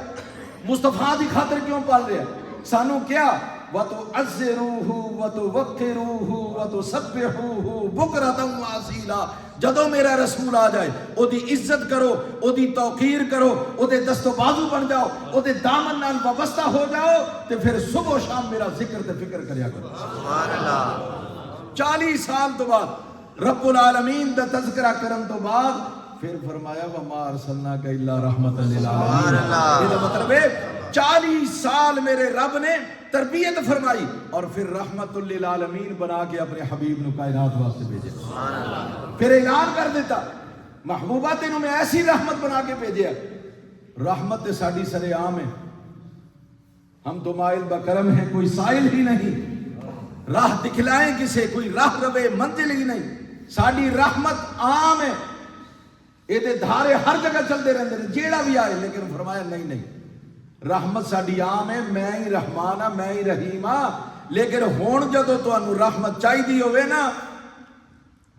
مصطفیٰ دی خاطر کیوں پال رہا ہے؟ سانو کیا وَتُعَزِّرُوهُ وَتُوَقِّرُوهُ وَتُسَبِّحُوهُ بُكْرَةً وَأَصِيلًا. جدوں میرا رسول آ جائے او دی عزت کرو, او دی توقیر کرو, او دے دست و بازو بن جاؤ, او دے دامن نال وابستہ ہو جاؤ, تے پھر صبح و شام میرا ذکر تے فکر کریا کرو. سبحان اللہ. 40 سال تو بعد رب العالمین دا تذکرہ کرن تو بعد پھر فرمایا وَمَا أَرْسَلْنَاكَ إِلَّا رَحْمَةً لِلْعَالَمِينَ. یہ مطلب ہے 40 سال میرے رب نے تربیت فرمائی اور پھر رحمت للعالمین بنا کے اپنے حبیب نو کائنات واسطے بھیجے. پھر اعلان کر دیتا محبوبہ تینوں میں ایسی رحمت بنا کے بھیجے. رحمت ساڈی سر عام ہے, ہم تو مائل بکرم ہیں, کوئی سائل ہی نہیں, راہ دکھلائیں کسے, کوئی راہ روے منزل ہی نہیں. ساڈی رحمت عام ہے, یہ تے دھارے ہر جگہ چلتے رہتے ہیں جیڑا بھی آئے. لیکن فرمایا نہیں نہیں, رحمت ساڈی عام ہے, میں ہی رحمان ہاں, میں ہی رحیم ہاں. لیکن ہون جدو تانوں رحمت چاہیے ہوئے نا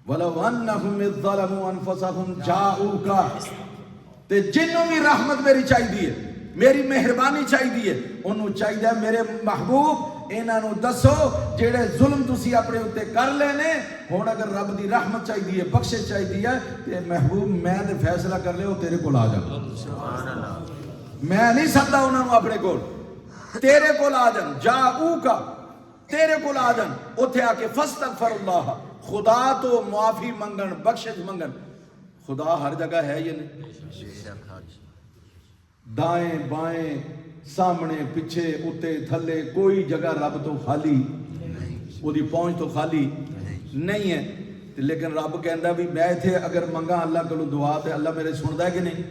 وَلَوْ أَنَّهُمْ إِذْ ظَلَمُوا أَنفُسَهُمْ جَاءُوكَ, تے جنوں بھی رحمت میری چاہیے, میری مہربانی چاہیے, انہوں چاہیے میرے محبوب انہاں نو دسو جڑے ظلم تسی اپنے اوتے کر لینے. ہن اگر رب دی رحمت چاہیے, بخشش چاہیے تے محبوب میں تے فیصلہ کر لے, او تیرے کول آ جان. سبحان اللہ. میں نہیں سکتا انہوں نے اپنے کول, تیرے کول آ جان. جاؤکا, تیرے کول آ جان. اتھے آ کے فاستغفر اللہ, خدا تو معافی منگن, بخشش منگن. خدا ہر جگہ ہے یہ نہیں, دائیں بائیں سامنے پیچھے اتے تھلے کوئی جگہ رب تو خالی, وہ دی پہنچ تو خالی نہیں ہے. لیکن رب کہندا بھی میں ایتھے اگر منگا اللہ کولوں دعا تے اللہ میرے سندا ہے کہ نہیں؟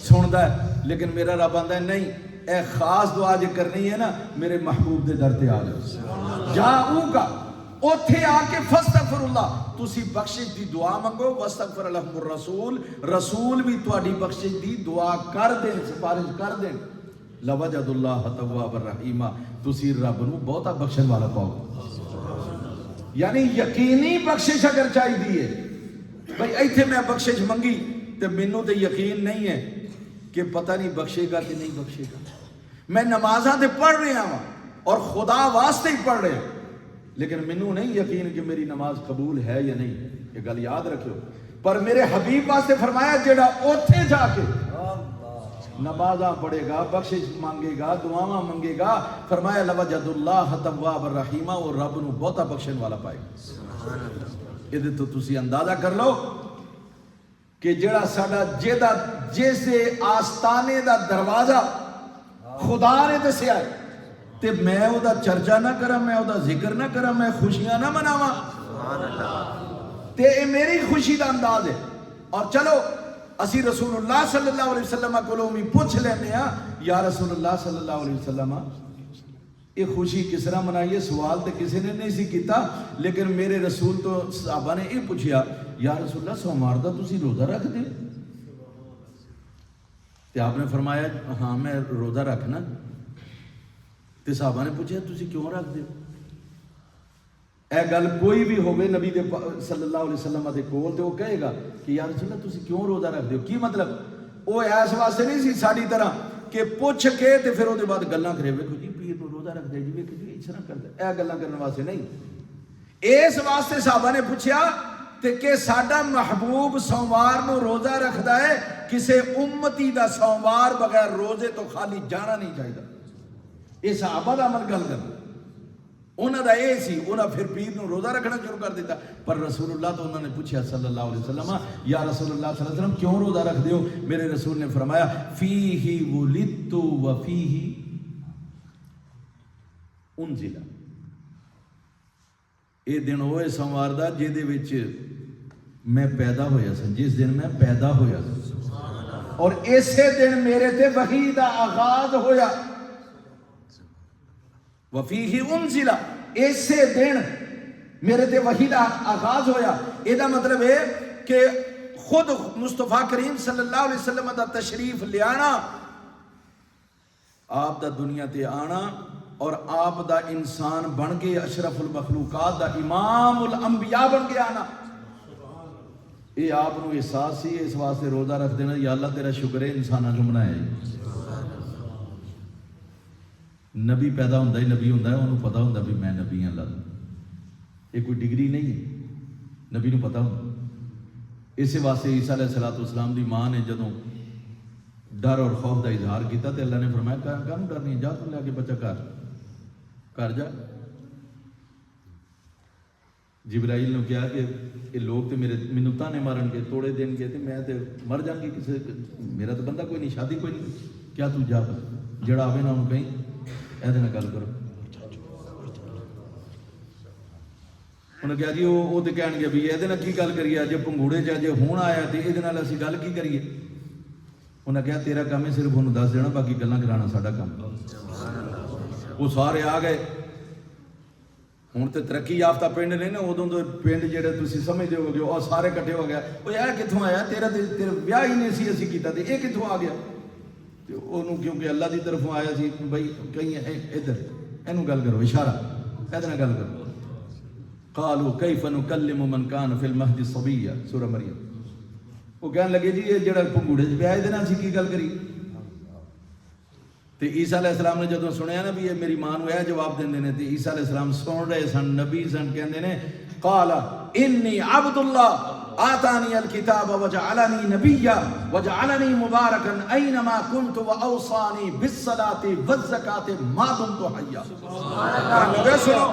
سندا ہے. لیکن میرا رب آندا ہے نہیں, اے خاص دعا جے کرنی ہے نا میرے محبوب دے در تے آ جاؤ. جاؤکا, اوتھے آ کے فاستغفر اللہ, تسی بخشش دی دعا منگو. واستغفر لهم الرسول, رسول بھی تہاڈی بخشش دی دعا کر دین, سفارش کر دین. لوجد اللہ تواب الرحیم, تسی رب نو بہتا بخشن والا پاؤ. یعنی یقینی بخشش اگر چاہیے بھائی ایتھے میں بخشش منگی تو مینوں تے یقین نہیں ہے کہ پتہ نہیں بخشے گا کہ نہیں بخشے گا. میں نمازاں تے پڑھ رہا ہوں اور خدا واسطے ہی پڑھ رہا ہوں, لیکن مینوں نہیں یقین کہ میری نماز قبول ہے یا نہیں. یہ گل یاد رکھو. پر میرے حبیب واسطے فرمایا جڑا اوتھے جا کے نمازاں پڑھے گا, بخشش مانگے گا, دعاواں منگے گا, فرمایا لوجد اللہ تواب الرحیم, اور رب نو بہتا بخشن والا پائے گا. یہ تو تسی اندازہ کر لو کہ جڑا ساڈا جیدا جس دے آستانے دا دروازہ خدا نے دسیا ہے تے میں او دا چرچا نہ کراں, میں او دا ذکر نہ کراں, میں خوشیاں نہ مناواں, تے اے میری خوشی دا انداز ہے. اور چلو اسی رسول اللہ صلی اللہ علیہ وسلم کو بھی پوچھ لینے ہاں, یا رسول اللہ صلی اللہ علیہ وسلم یہ خوشی کس طرح منائیے؟ سوال تو کسی نے نہیں سی کیتا, لیکن میرے رسول تو صحابہ نے یہ پوچھیا یا رسول اللہ سوموار دا تسی روزہ رکھ دے؟ تے آپ نے فرمایا ہاں میں روزہ رکھنا. تے صحابہ نے پوچھا تسی کیوں رکھ دے؟ اے گل کوئی بھی ہوئے نبی دے صلی اللہ علیہ وسلم دے کول تے وہ کہے گا کہ یا رسول اللہ تسی کیوں روزہ رکھ دے ہو؟ کی مطلب؟ وہ ایس واسطے نہیں سی ساڈی طرح کہ پوچھ کے تے پھر وہ بعد گلاں کرے ویکھو جی پیر نو روزہ رکھ دے جی, ویکھو جی اس طرح کردا, اے گلاں کرن واسطے نہیں. اس واسطے صحابہ نے پوچھا تے کہ ساڈا محبوب سوموار نو روزہ رکھدا ہے، کسے امتی دا سوموار بغیر روزے تو خالی جانا نہیں چاہیے۔ یہ صحابہ دا عمل گل کر انہاں دا اے سی، انہاں پھر پیر نو روزہ رکھنا شروع کر دیتا۔ پر رسول اللہ تو انہوں نے پوچھا صلی اللہ علیہ وسلم، یا رسول اللہ صلی اللہ علیہ وسلم کیوں روزہ رکھ دیو؟ میرے رسول نے فرمایا فیہ ولدت و فیہ انزل، یہ دن ہوئے سوموار دا جہدے وچ میں پیدا ہویا سا، جس دن میں پیدا ہویا سا، اور اسی دن میرے تے وحی دا آغاز ہویا، وفیہ انزل، اسی دن میرے تے وحی دا آغاز ہویا۔ یہ مطلب ہے کہ خود مصطفیٰ کریم صلی اللہ علیہ وسلم دا تشریف لیانا، آپ دا دنیا تے آنا، اور آپ دا انسان بن کے اشرف المخلوقات دا امام الانبیاء بن کے آنا، یہ آپ نو احساس سی، اس واسطے روزہ رکھ دینا، یا اللہ تیرا شکر ہے انساناں جو بنایا ہے۔ نبی پیدا ہوندہ ہی نبی ہوندہ ہے، انہوں پتا ہوندہ بھی میں نبی ہیں اللہ دا، یہ کوئی ڈگری نہیں ہے، نبی نو پتا ہوندہ۔ اسی واسطے عیسیٰ علیہ السلام دی ماں نے جدوں ڈر اور خوف دا اظہار کیتا تے اللہ نے فرمایا کہاں ڈر نہیں، جا تو لے کے بچہ کر جا۔ جبرائیل نے کہا کہ یہ لوگ تے میرے مینوں تانے مارن کے، توڑے دین کے، تے میں تے مر جان گی، کسے میرا تو بندہ کوئی نہیں، شادی کوئی نہیں، کیا تو جا جڑا آوے نہ انہوں کہیں ایدے نہ گل کرو۔ انہوں نے کہا جی وہ تو کہن گے بھی ایدے نہ کی گل کریے، جے پنگوڑے جے ہون آیا تے ایدے نال اسی گل کی کریے؟ انہوں نے کہا تیرا کام ہے صرف انہوں دس دینا، باقی گلاں کرانا ساڈا کام۔ وہ سارے آ گئے، ہوں تو ترقی یافتہ پنڈ نے نا، ادوں تو پنڈ جہاں تھی سمجھتے ہو گئے وہ سارے کٹھے ہو گیا، وہ یہ کتوں آیا، تیرا ویاہ ہی نہیں سی اسی کیتا تے یہ کتوں آ گیا؟ تو انہوں کیونکہ اللہ دی طرفوں آیا سی بھائی کہیں ادھر اینوں گل کرو، اشارہ ایدے نال گل کرو۔ قالوا کیف نکلم من کان فی المہد صبیا، سورہ مریم۔ وہ کہنے لگے جی یہ جڑا پنگوڑے چ پیا یہ اسی کی گل کری؟ تو عیسیٰ علیہ السلام نے جدوں سنیا نا بھی یہ میری ماں نو یہ جواب دیندے نے، تو عیسیٰ علیہ السلام سن رہے سن، نبی سن، کہندے نے قال انی عبد اللہ آتانی الکتاب وجعلنی نبیا وجعلنی مبارکا اینما کنت واوصانی بالصلاۃ والزکاۃ ما دمت حیا۔ نبی سنو،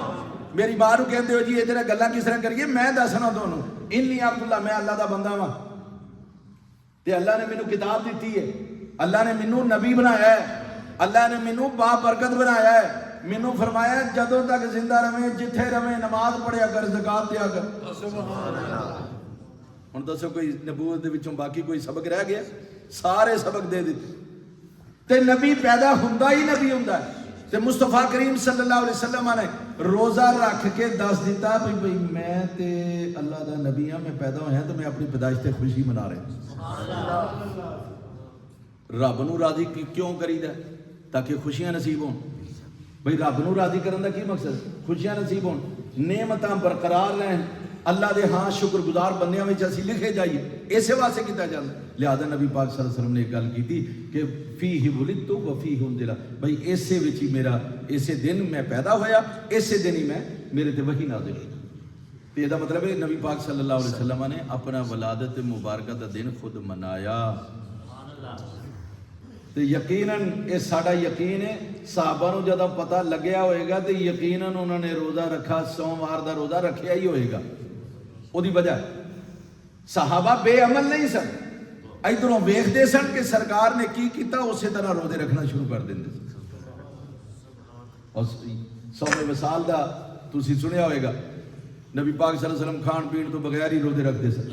میری ماں نو کہندے ہو جی یہ تیرا گلاں کس طرح کریے، میں دسنا تانوں انی عبد اللہ، میں اللہ دا بندہ ہاں، تے اللہ نے مینوں کتاب دیتی ہے، اللہ نے مینوں نبی بنایا ہے، اللہ نے مینوں با برکت بنایا ہے، مینوں فرمایا جدوں تک زندہ رہے جتھے رہے نماز پڑھیا کر، زکات دیا کر۔ ہن دسو کوئی نبوت دے وچوں باقی کوئی سبق رہ گیا؟ سارے سبق دے دیتے۔ تے نبی پیدا ہوندا ہی نبی ہوندا ہے، تے مصطفیٰ کریم صلی اللہ علیہ وسلم نے روزہ رکھ کے دس دیتا بھئی میں تے اللہ دا نبی ہاں، میں پیدا ہویا تو میں اپنی پیدائش تے خوشی منا رہا ہوں۔ رب نو راضی کیوں کریدا ہے؟ تاکہ خوشیاں نصیب ہون۔ بھئی رب نو راضی کرن دا کی مقصد؟ خوشیاں نصیب ہون، نعمتاں برقرار رہن، اللہ دے ہاں شکر گزار بندیاں وچ اسی لکھے جائیے، اسے واسطے کیتا جاندا۔ لہذا نبی پاک صلی اللہ علیہ وسلم نے ایک گل کیتی کہ فیہ ولدت و فیہ انزل، بھئی اسے وچ ہی میرا اسے دن میں پیدا ہویا، اسے دن ہی میں میرے تے وحی نازل ہوئی۔ تو یہ مطلب ہے نبی پاک صلی اللہ علیہ وسلم نے اپنا ولادت مبارکہ دا دن خود منایا۔ تو یقیناً یہ ساڈا یقین ہے، صحابہ نو جدوں پتہ لگیا ہوئے گا تو یقیناً انہوں نے روزہ رکھا، سوموار دا روزہ رکھیا ہی ہوئے گا۔ وہ دی وجہ صحابہ بے عمل نہیں سن، ادھروں ویکھدے سن کہ سرکار نے کی کیتا، اسی طرح روزے رکھنا شروع کر دیندے سن۔ اور سوم وصال دا تسی سنیا ہوئے گا، نبی پاک صلی اللہ علیہ وسلم کھان پین تو بغیر ہی روزے رکھتے سن،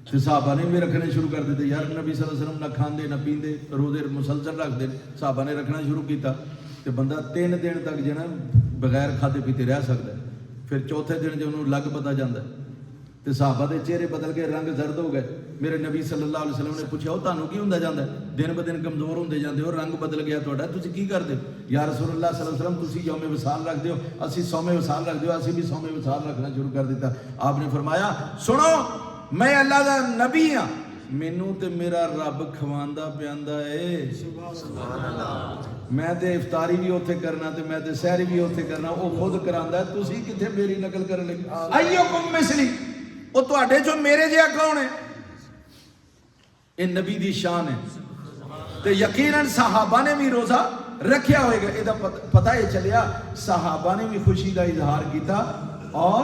تو صحابہ نے بھی رکھنے شروع کر دیتے، یار نبی صلی اللہ علیہ وسلم نہ کھاندے نہ پیندے، روزے مسلسل رکھ دے، صحابہ نے رکھنا شروع کیتا، تو بندہ 3 دن تک جو نا بغیر کھادے پیتے رہ سکتا ہے، پھر چوتھے دن جو انہوں لگ پتا جاتا ہے، تو صحابہ دے چہرے بدل کے رنگ زرد ہو گئے۔ میرے نبی صلی اللہ علیہ وسلم نے پوچھا وہ تانوں کی ہوندا جاندا ہے؟ دن بدن کمزور ہوندے جاندے ہو، رنگ بدل گیا تہاڈا، تسی کی کردے ہو؟ یا رسول اللہ صلی اللہ علیہ وسلم تسی یوم وصال رکھ دیو، اسی سوم وصال رکھ دیو، اسی بھی سوم وصال رکھنا شروع کر دیتا۔ آپ نے فرمایا سنو میں اللہ دا نبی ہاں، ਮੈਨੂੰ ਤੇ ਮੇਰਾ ਰੱਬ ਖਵਾਉਂਦਾ ਪਿਆਂਦਾ ਏ। ਮੈਂ ਤੇ ਇਫਤਾਰੀ ਵੀ ਉੱਥੇ ਕਰਨਾ ਤੇ ਮੈਂ ਤੇ ਸਹਿਰੀ ਵੀ ਉੱਥੇ ਕਰਨਾ, ਉਹ ਖੁਦ ਕਰਾਂਦਾ, ਤੁਸੀਂ ਕਿੱਥੇ ਮੇਰੀ ਨਕਲ ਕਰਨ ਲੱਗੇ। ਅਯੁਕੁਮ ਮਿਸਲੀ, ਉਹ ਤੁਹਾਡੇ ਚੋਂ ਮੇਰੇ ਜਿਹਾ ਕੌਣ ਹੈ? ਇਹ ਨਬੀ ਦੀ ਸ਼ਾਨ ਹੈ। ਤੇ ਯਕੀਨਨ ਸਹਾਬਾ ਨੇ ਵੀ ਰੋਜ਼ਾ ਰੱਖਿਆ ਹੋਏਗਾ। ਇਹਦਾ ਪਤਾ ਇਹ ਚੱਲਿਆ ਸਹਾਬਾ ਨੇ ਵੀ ਖੁਸ਼ੀ ਦਾ ਇਜ਼ਹਾਰ ਕੀਤਾ ਔਰ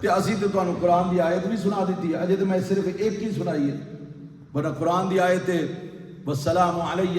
ਤੇ ਅਸੀਂ ਤੇ ਤੁਹਾਨੂੰ ਕੁਰਾਨ ਦੀ ਆਇਤ ਵੀ ਸੁਣਾ ਦਿੱਤੀ ਹੈ, ਅਜੇ ਤੇ ਮੈਂ ਸਿਰਫ ਇੱਕ ਹੀ ਸੁਣਾਈ ਹੈ, ਵਰਨਾ ਕੁਰਾਨ ਦੀ ਆਇਤ ਹੈ ਵਸਲਾਮੁ ਅਲੈਯ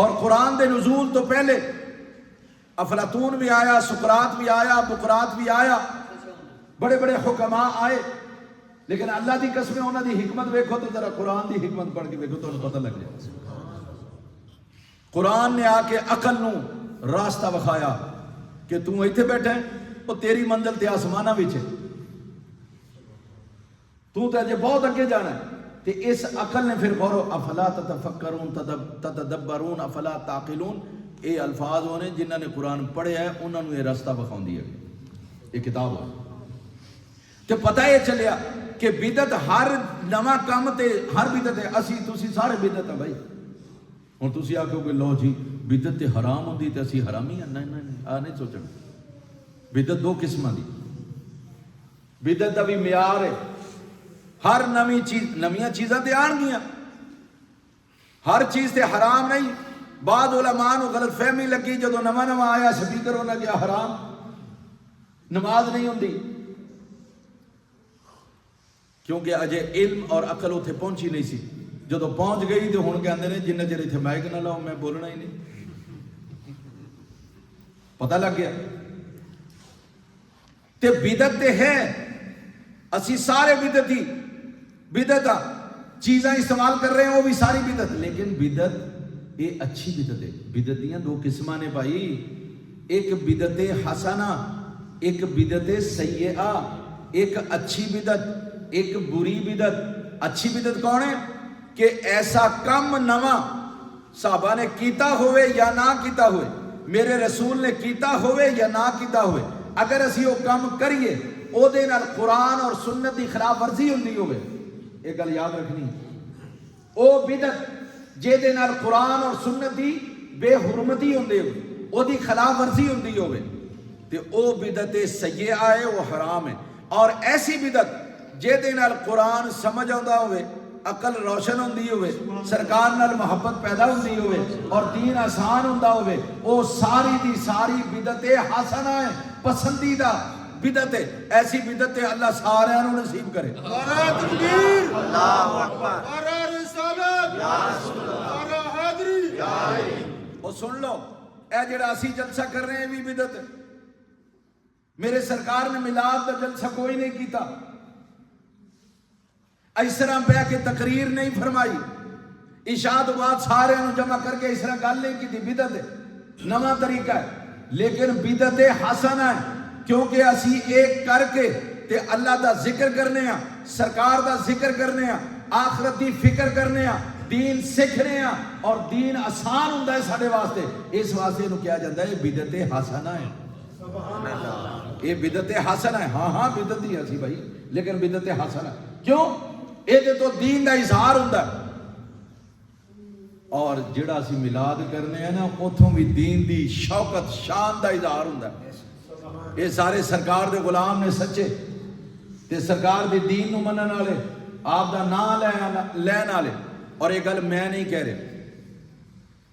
اور قرآن دے نزول تو پہلے افلاطون بھی آیا، سقراط بھی آیا، بقراط بھی آیا، بڑے بڑے حکماء آئے، لیکن اللہ دی قسم انہاں دی حکمت ویکھو تو ذرا قرآن دی حکمت پڑھ کے ویکھو تو پتہ لگ جائے۔ قرآن نے آ کے عقل نو راستہ وکھایا کہ تو ایتھے بیٹھا ہے، وہ تیری منزل تے آسمانہ وچ ہے، تو تے اجے بہت اگے جانا ہے۔ تے اس عقل نے پھر غور افلا تتفکرون تتدبرون افلا تعقلون، اے الفاظ ہونے جنہاں نے قرآن پڑھیا ہے انہاں نو یہ راستہ وکھاؤندی ہے، یہ کتاب ہے۔ تے پتہ یہ چلیا کہ بدعت ہر نواں کام تے ہر بدعت ہے، اسی تسی سارے بدعت ہیں بھائی۔ ہن تسی آکھو کہ لو جی بدعت تے حرام ہوندی تے اسی حرامی ہیں، نہیں آ نہیں سوچنا۔ بدعت دو قسماں دی، بدعت دا بھی معیار ہے، ہر نویں چیز، نویاں چیزاں تے آن گیاں، ہر چیز تے حرام نہیں۔ بعد علماء نو غلط فہمی لگی جدو نواں نواں آیا سپیکر ہونا گیا حرام، نماز نہیں ہوندی، کیونکہ اجے علم اور عقل اتنے پہنچی نہیں سی۔ جدو پہنچ گئی تو ہن کہندے نے جنہ چر اتنے مائک نہ لاؤ میں بولنا ہی نہیں، پتہ لگ گیا۔ تے بدعت تے ہے، اسی سارے بدعتی بدعت چیزاں استعمال کر رہے ہیں، وہ بھی ساری بدعت، لیکن بدعت یہ اچھی بدعت ہے۔ بدعت دیاں دو قسماں نے بھائی، ایک بدعت حسنہ، ایک بدعت سیئہ، ایک اچھی بدعت، ایک بری بدعت۔ اچھی بدعت کون ہے؟ کہ ایسا کم نواں صحابہ نے کیتا ہوئے یا نہ کیتا ہوئے، میرے رسول نے کیتا ہوئے یا نہ کیتا ہوئے، اگر اسی وہ کام کریے او دے نال قرآن اور سنت دی خلاف ورزی ہوندی ہوئے، ایک گل یاد رکھنی، او بدعت جے دے نال قرآن اور سنت دی بے حرمتی ہوندی ہوئے، او دی خلاف ورزی ہوندی ہوئے، تے او بدعت سیئہ ہے، وہ حرام ہے۔ اور ایسی بدعت جے دے نال قرآن سمجھ آندا ہوئے، عقل روشن ہوندی ہوئے، سرکار نال محبت پیدا ہوندی ہوئے اور دین آسان ہوندا ہوئے، او ساری دی ساری بدعت حسنہ ہے، پسندیدہ بدعت ہے۔ ایسی بدعت اللہ سارے نو نصیب کرے۔ نعرہ تکبیر، اللہ اکبر، نعرہ رسالت، یا رسول اللہ، نعرہ حیدری۔ اور سن لو، اے جڑا اسی جلسہ کر رہے ہیں بھی بدعت ہے۔ میرے سرکار نے میلاد کا جلسہ کوئی نہیں کیتا، اس طرح پہ کہ تقریر نہیں فرمائی، عشاء تو بعد سارے جمع کر کے اس طرح گل نہیں کی تھی، بدعت ہے، نواں طریقہ ہے، لیکن بدعت حسنہ ہے، کیونکہ اسی ایک کر کے تے اللہ دا ذکر کرنے ہیں، سرکار دا ذکر کرنے ہیں، آخرت دی فکر کرنے ہیں، دین سیکھنے ہیں، اور دین آسان ہوندہ ہے ساڑھے واسطے، اس واسطے انہوں کیا جاندہ ہے بدعت حسنہ ہے۔ یہ بدعت حسنہ ہے، ہاں بدعت ہی ہے بھائی، لیکن بدعت حسنہ ہے، کیوں؟ یہ تو دین دا اظہار ہوندہ ہے۔ اور جڑا اسی میلاد کرنے ہیں نا، اتھوں بھی دین دی شوکت شان دا اظہار ہوندہ ہے۔ یہ سارے سرکار دے غلام نے سچے تے سرکار دے دین نو منن والے، آپ دا نام لین والے۔ اور یہ گل میں نہیں کہہ رہے،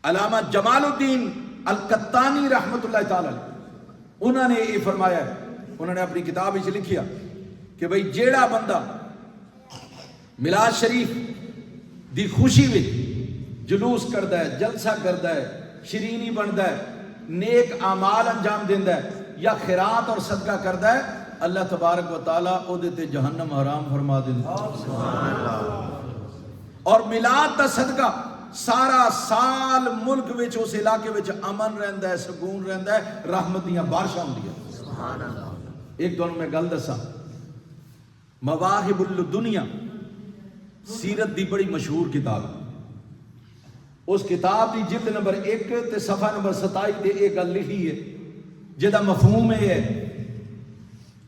علامہ جمال الدین القطانی رحمت اللہ تعالی انہوں نے یہ فرمایا ہے، انہوں نے اپنی کتاب وچ لکھیا کہ بھئی جیڑا بندہ میلاد شریف دی خوشی وچ جلوس کردا ہے، جلسہ کردا ہے، شرینی بندا ہے، نیک اعمال انجام دیندا ہے یا خیرات اور صدقہ کردا ہے، اللہ تبارک و تعالیٰ او دے تے جہنم حرام فرما دیندا ہے۔ اور میلاد دا صدقہ سارا سال ملک وچ اس علاقے وچ امن رہندا ہے، سکون رہندا ہے، رحمت دیاں بارشاں ہوندیاں۔ ایک دونوں میں گل دساں، مواہب الدنیا سیرت دی بڑی مشہور کتاب، اس کتاب دی جلد نمبر 1 تے صفحہ نمبر 27 تے ایک گل لکھی ہے جدا مفہوم ہے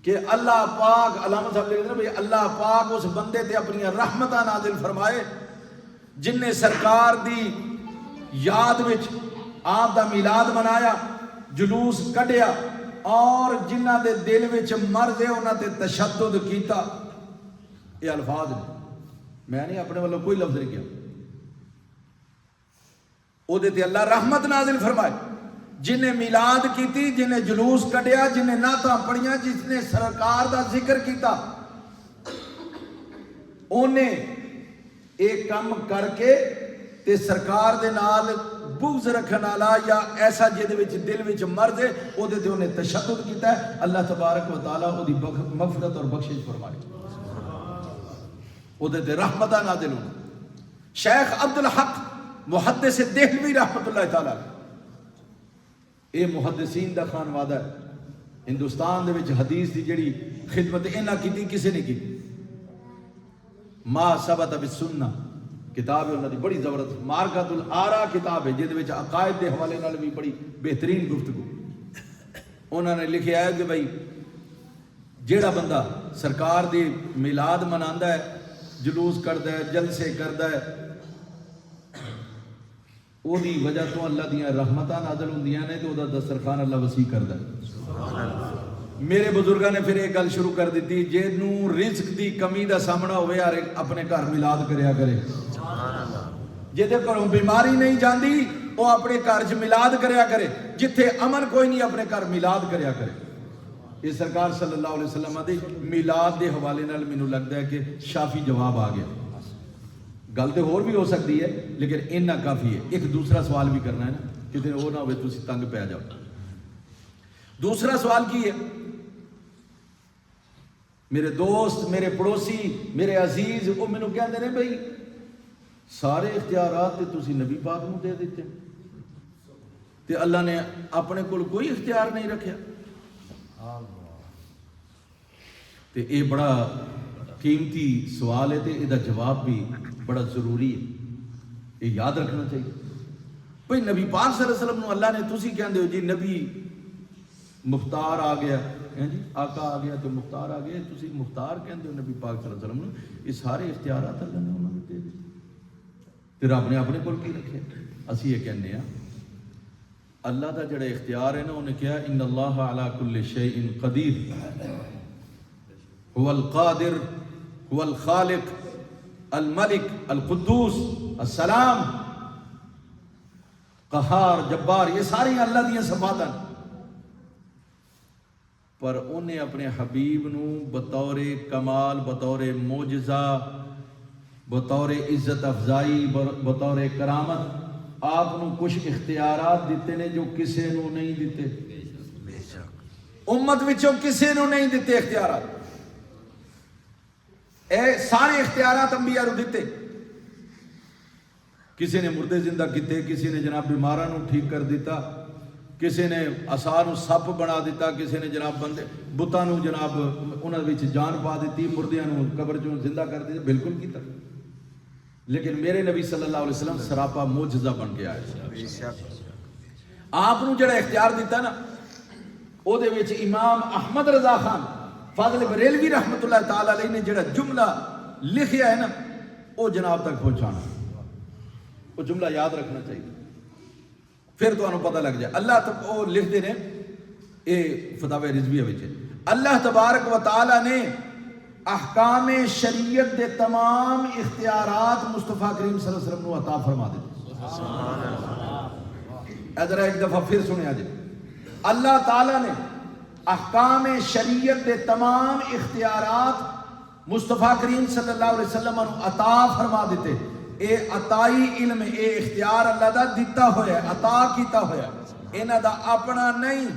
کہ اللہ پاک، علامہ صاحب لکھتے ہیں بھئی اللہ پاک اس بندے تے اپنی رحمتہ نازل فرمائے جن نے سرکار دی یاد وچ آپ دا میلاد منایا، جلوس کڈیا، اور جنہ دے دل وچ مرض ہے انہاں تے تشدد کیتا۔ یہ الفاظ نے، میں نہیں اپنے والوں کوئی لفظ نہیں کیا، او دے تے اللہ رحمت نازل فرمائے، جن نے میلاد کیتی، جن نے جلوس کڈیا، جن نے نعتاں پڑھیاں، جس نے سرکار دا ذکر کیتا، انہیں ایک کام کر کے تے سرکار دے نال بغض رکھن والا یا ایسا جہدے وچ دل وچ مرض ہے اودے تے انہیں تشدد کیتا ہے، اللہ تبارک و تعالیٰ اودی مغفرت اور بخشش فرمائے، اودے تے رحمتاں نازل ہوں۔ شیخ عبد الحق محدث دہلوی رحمت اللہ تعالیٰ اے محدثین دا خانوادہ ہے، ہندوستان دے وچ حدیث دی جڑی خدمت انہاں کیتی کسے نہیں کیتی۔ ما ثبت بالسنہ کتاب ہے انہاں دی بڑی زبردست، مارکۃ الآراء کتاب ہے جہدے وچ عقائد دے حوالے نال بھی بڑی بہترین گفتگو۔ انہاں نے لکھیا ہے کہ بھائی جیڑا بندہ سرکار دی میلاد مناندا ہے، جلوس کردا ہے، جلسے کردا ہے، او دی وجہ تو اللہ دیاں رحمتاں نازل ہوندیاں نے تے او دا دسترخوان اللہ وسیع کردا ہے۔ میرے بزرگاں نے پھر ایک گل شروع کر دیتی، جنوں رزق دی کمی دا سامنا ہوئے یار اپنے گھر میلاد کریا کرے، جہدے گھروں بیماری نہیں جاندی وہ اپنے گھر چ میلاد کریا کرے، جتھے امن کوئی نہیں اپنے گھر میلاد کریا کرے۔ یہ سرکار صلی اللہ علیہ وسلم دے میلاد دے حوالے نال مینوں لگتا ہے کہ شافی جواب آ گیا۔ گل تو ہور بھی ہو سکتی ہے لیکن اتنا کافی ہے۔ ایک دوسرا سوال بھی کرنا ہے نا، کتنے وہ نہ ہوئے تسی تنگ پہ جاؤ۔ دوسرا سوال کی ہے، میرے دوست، میرے پڑوسی، میرے عزیز وہ مینوں کہندے نے بھائی سارے اختیارات تے تسی نبی پاک نوں دے دیتے تے اللہ نے اپنے کول کوئی اختیار نہیں رکھیا۔ تے اے بڑا قیمتی سوال ہے تے ادا جواب بھی بڑا ضروری ہے، یہ یاد رکھنا چاہیے۔ بھئی نبی پاک صلی اللہ علیہ وسلم نو اللہ نے تسی کہندے ہو جی نبی مختار آ گیا، جی آقا آ گیا تو مختار آ گیا، تسی مختار کہندے ہو نبی پاک صلی اللہ علیہ وسلم نو، یہ سارے اختیارات اللہ نے انہوں نے دے دیتے تے رب نے اپنے کول کی رکھے۔ اسی یہ کہنے ہیں اللہ دا جڑا اختیار ہے نا انہیں کہا ان اللہ علی کل شیء قدیر، هو القادر هو الخالق الملک القدوس السلام قہار جبار، یہ ساری اللہ دیا صفات ہیں، پر انہیں اپنے حبیب نو بطور کمال، بطور معجزہ، بطور عزت افزائی، بطور کرامت آپ نو کچھ اختیارات دیتے نے جو کسے نو نہیں دیتے، امت وچوں کسے نو نہیں دیتے اختیارات۔ اے سارے اختیارات انبیاء نو دیتے، کسی نے مردے زندہ کیتے، کسی نے جناب بیماراں نو ٹھیک کر دیتا، کسی نے عصا نو سپ بنا دیتا، کسی نے جناب بندے بتاں نو جناب انہاں وچ جان پا دیتی، مردیاں نو قبر چوں زندہ کر دیتا، بالکل کیتا۔ لیکن میرے نبی صلی اللہ علیہ وسلم سراپا معجزہ بن کے آئے۔ آپ نو جڑا اختیار دیتا نا او دے وچ امام احمد رضا خان فاضل بریلوی رحمت اللہ تعالی علیہ نے جڑا جملہ لکھیا ہے نا وہ جناب تک پہنچانا، وہ جملہ یاد رکھنا چاہیے، پھر تو انہوں پتہ لگ جائے۔ اللہ تک وہ لکھ دے نے اے فتاوی رضویہ وچ، اللہ تبارک و تعالی نے احکام شریعت دے تمام اختیارات مصطفیٰ کریم صلی اللہ علیہ وسلم نو عطا فرما دیتے۔ ادھر ایک دفعہ پھر سنیا جائے، اللہ تعالی نے احکام شریعت دے تمام اختیارات مصطفیٰ کریم صلی اللہ علیہ وسلم نو عطا فرما دیتے۔ اے عطائی علم، اے اختیار اللہ دا دیتا ہویا ہے، عطا کیتا ہویا ہے، انہاں دا اپنا نہیں،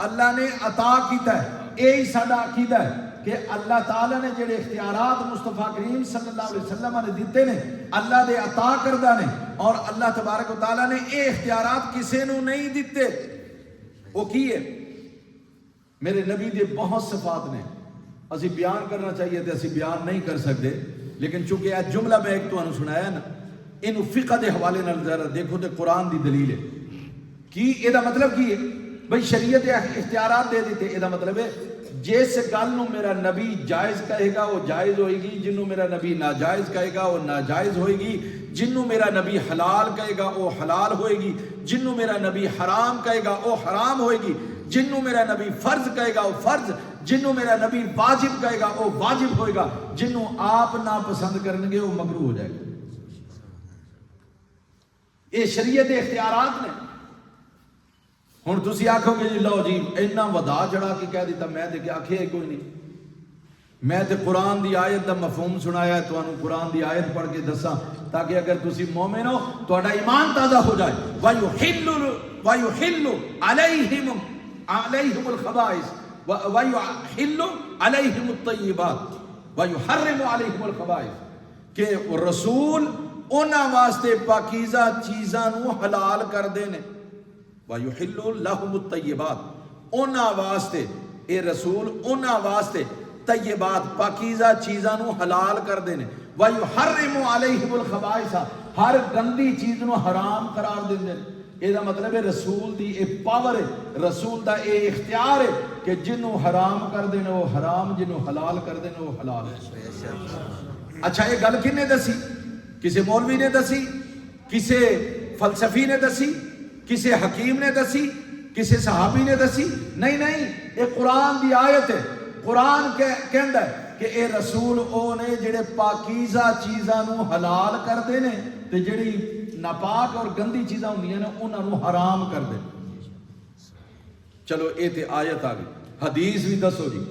اللہ نے عطا کیتا ہے۔ اے ہی ساڈا عقیدہ ہے کہ اللہ تعالیٰ نے جڑے اختیارات مصطفیٰ کریم صلی اللہ علیہ وسلم نے دیتے نے اللہ دے عطا کردہ نے، اور اللہ تبارک و تعالیٰ نے اے اختیارات کسے نو نہیں دیتے۔ وہ کی ہے؟ میرے نبی دے بہت صفات نے، اسی بیان کرنا چاہیے تھے، اسی بیان نہیں کر سکتے، لیکن چونکہ یہ جملہ میں ایک تو انہوں سنایا نا، انہوں فقہ دے حوالے نال ذرا دیکھو تے قرآن دی دلیل ہے کی، یہ دا مطلب کی ہے بھئی شریعت اختیارات دے دیتے، یہ دا مطلب ہے جس گل نو میرا نبی جائز کہے گا وہ جائز ہوئے گی، جنوں میرا نبی ناجائز کہے گا وہ ناجائز ہوئے گی، جنوں میرا نبی حلال کہے گا وہ حلال ہوئے گی، جنوں میرا نبی حرام کہے گا وہ حرام ہوئے گی، جنوں میرا نبی فرض کہے گا وہ فرض، جنوں میرا نبی واجب کہے گا وہ واجب ہوئے گا، جنوں آپ ناپسند کریں گے وہ مکروہ ہو جائے گا۔ یہ شریعت اختیارات نے۔ ہن تسی آکھو گے جی لو جی اتنا ودا چڑھا کے کہہ دیتا، میں تے کہ آکھے کوئی نہیں، میں تے قرآن دی آیت دا مفہوم سنایا ہے، تانوں قرآن دی آیت پڑھ کے دساں تاکہ اگر تسی مومن ہو تہاڈا ایمان تازہ ہو جائے۔ وَيُحِلُّ عَلَيْهِمُ الْخَبَائِثَ وَيُحِلُّ عَلَيْهِمُ الطَّيِّبَاتِ وَيُحَرِّمُ عَلَيْهِمُ الْخَبَائِثَ کہ رسول انہاں واسطے پاکیزہ چیزاں نو حلال کر دینے، وَيُحِلُّ لَهُمُ الطَّيِّبَاتِ انہاں واسطے، اے رسول انہاں واسطے طیبات پاکیزہ چیزاں نو حلال کر دینے، وَيُحَرِّمُ عَلَيْهِمُ الْخَبَائِثَ ہر گندی چیز نو حرام قرار دیندے۔ یہ دا مطلب ہے رسول دی اے پاور ہے، رسول دا اے اختیار ہے کہ جنوں حرام کر دینے وہ حرام، جنوں حلال کر دینے وہ حلال ہے۔ اچھا یہ گل کنے دسی؟ کسے مولوی نے دسی؟ کسے فلسفی نے دسی؟ کسے حکیم نے دسی؟ کسے صحابی نے دسی؟ نہیں نہیں، یہ قرآن دی آیت ہے۔ قرآن کہندا ہے کہ اے رسول او نے جڑے پاکیزہ چیزاں نو حلال کر دینے تے جڑی ناپاک اور گندی چیزاں ہوندیاں نے انہاں نو حرام کر دے۔ چلو اے تے آیت آ گئی، حدیث بھی دسو جی۔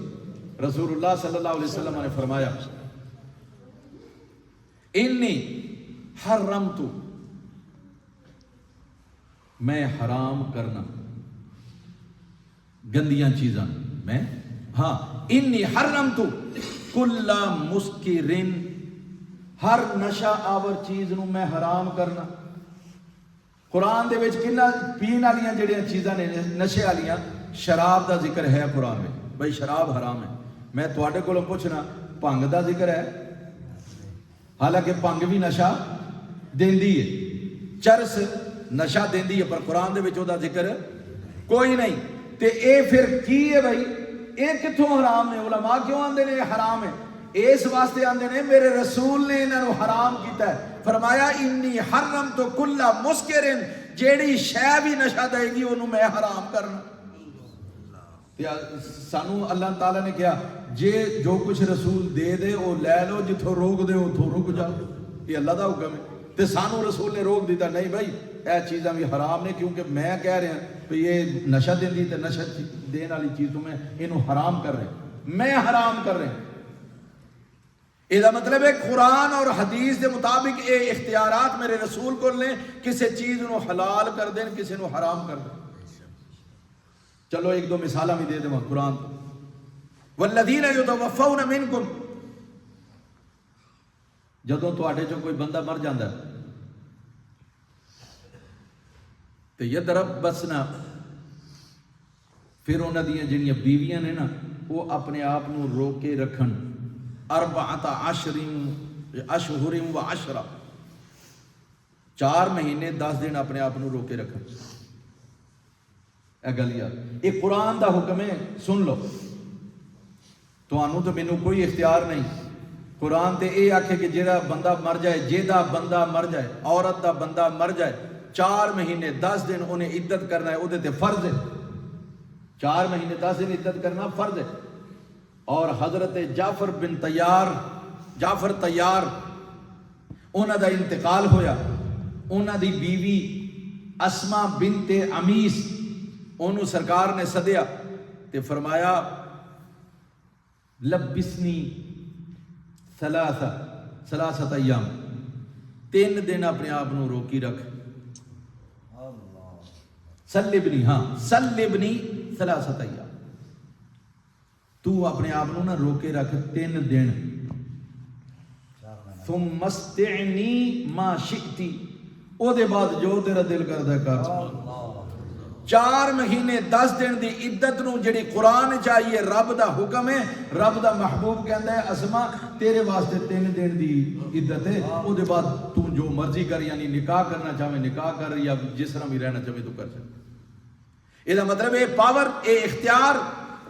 رسول اللہ صلی اللہ علیہ وسلم نے فرمایا انی حرمت، میں حرام کرنا گندیاں چیزاں، میں ہاں انی حرمت کل مسکرن، ہر نشہ آور چیز نو میں حرام کرنا۔ قرآن دے وچ کنا پین والیاں جڑیاں چیزاں نے نشے والیاں، شراب دا ذکر ہے قرآن میں، بھائی شراب حرام ہے۔ میں تواڈے کولوں پوچھنا بھنگ دا ذکر ہے؟ حالانکہ بھنگ بھی نشہ دیندی ہے، چرس نشہ دیندی ہے، پر قرآن دے وچ او دا ذکر کوئی نہیں۔ تے اے پھر کی ہے بھائی؟ اے کتھوں حرام ہے؟ علماء کیوں آندے نے حرام ہے؟ اس واسطے آندے نے میرے رسول نے انہاں نو حرام کیتا ہے۔ فرمایا انی حرمت کل مسکرن، جیڑی شے بھی نشہ دے گی انہوں میں حرام کرنا۔ سانو اللہ تعالیٰ نے کہا جے جو کچھ رسول دے دے وہ لے لو، جتھوں روک دے اتھوں رک جاؤ، یہ اللہ دا حکم ہے۔ تے سانو رسول نے روک دیتا نہیں بھائی اے چیزاں بھی حرام نے، کیونکہ میں کہہ رہا ہوں کہ یہ نشہ دیندی تے نشہ دین والی چیزوں میں انہوں حرام کر رہے ہیں، میں حرام کر رہے ہیں۔ یہ مطلب ہے قرآن اور حدیث دے مطابق اے اختیارات میرے رسول کو لیں، کسی چیز نو حلال کر دیں، کسی نو حرام کر دیں۔ چلو ایک دو مثالہ بھی دے دیں قرآن۔ والذین یتوفون منکم، جدوں تواڈے چوں کوئی بندہ مر جاندا ہے تے یتربصنا، پھر انہاں دیاں جڑیاں بیویاں نے نا وہ اپنے آپ نو روکے رکھن، 14 اشہر و 10، 4 مہینے 10 دن اپنے آپ نو روکے رکھن۔ اے گل یار یہ قرآن دا حکم ہے، سن لو۔ تانوں تو مینوں کوئی اختیار نہیں، قرآن تے اے آکھے کہ جیڑا بندہ مر جائے، جیدا بندہ مر جائے، عورت دا بندہ مر جائے، 4 مہینے 10 دن انہیں عدت کرنا ہے، او دے تے فرض ہے۔ 4 مہینے 10 دن عدت کرنا فرض ہے۔ اور حضرت جعفر بن طیار انہاں دا انتقال ہویا، انہاں دی بیوی اسما بنت عمیس، انہوں سرکار نے سدیا تے فرمایا لبسنی ثلاثت ایام، 3 دن اپنے آپ نو روکی رکھ، سلبنی، ہاں سلبنی ثلاثت ایام، تو اپنے آپ نو نہ روکے رکھ 3 دن، ثم استعنی ما شئتی، او دے بعد جو تیرا دل کردا ہے کر۔ 4 مہینے 10 دن دی عدت نو جڑی قرآن چاہیے، رب دا حکم ہے، رب دا محبوب کہندا ہے اسما تیرے واسطے 3 دن دی عدت ہے، او دے بعد تو جو مرضی کر، یعنی نکاح کرنا چاہے نکاح کر، یا جس طرح بھی رہنا چاہے تو کر سکتا۔ یہ مطلب ہے پاور، اے اختیار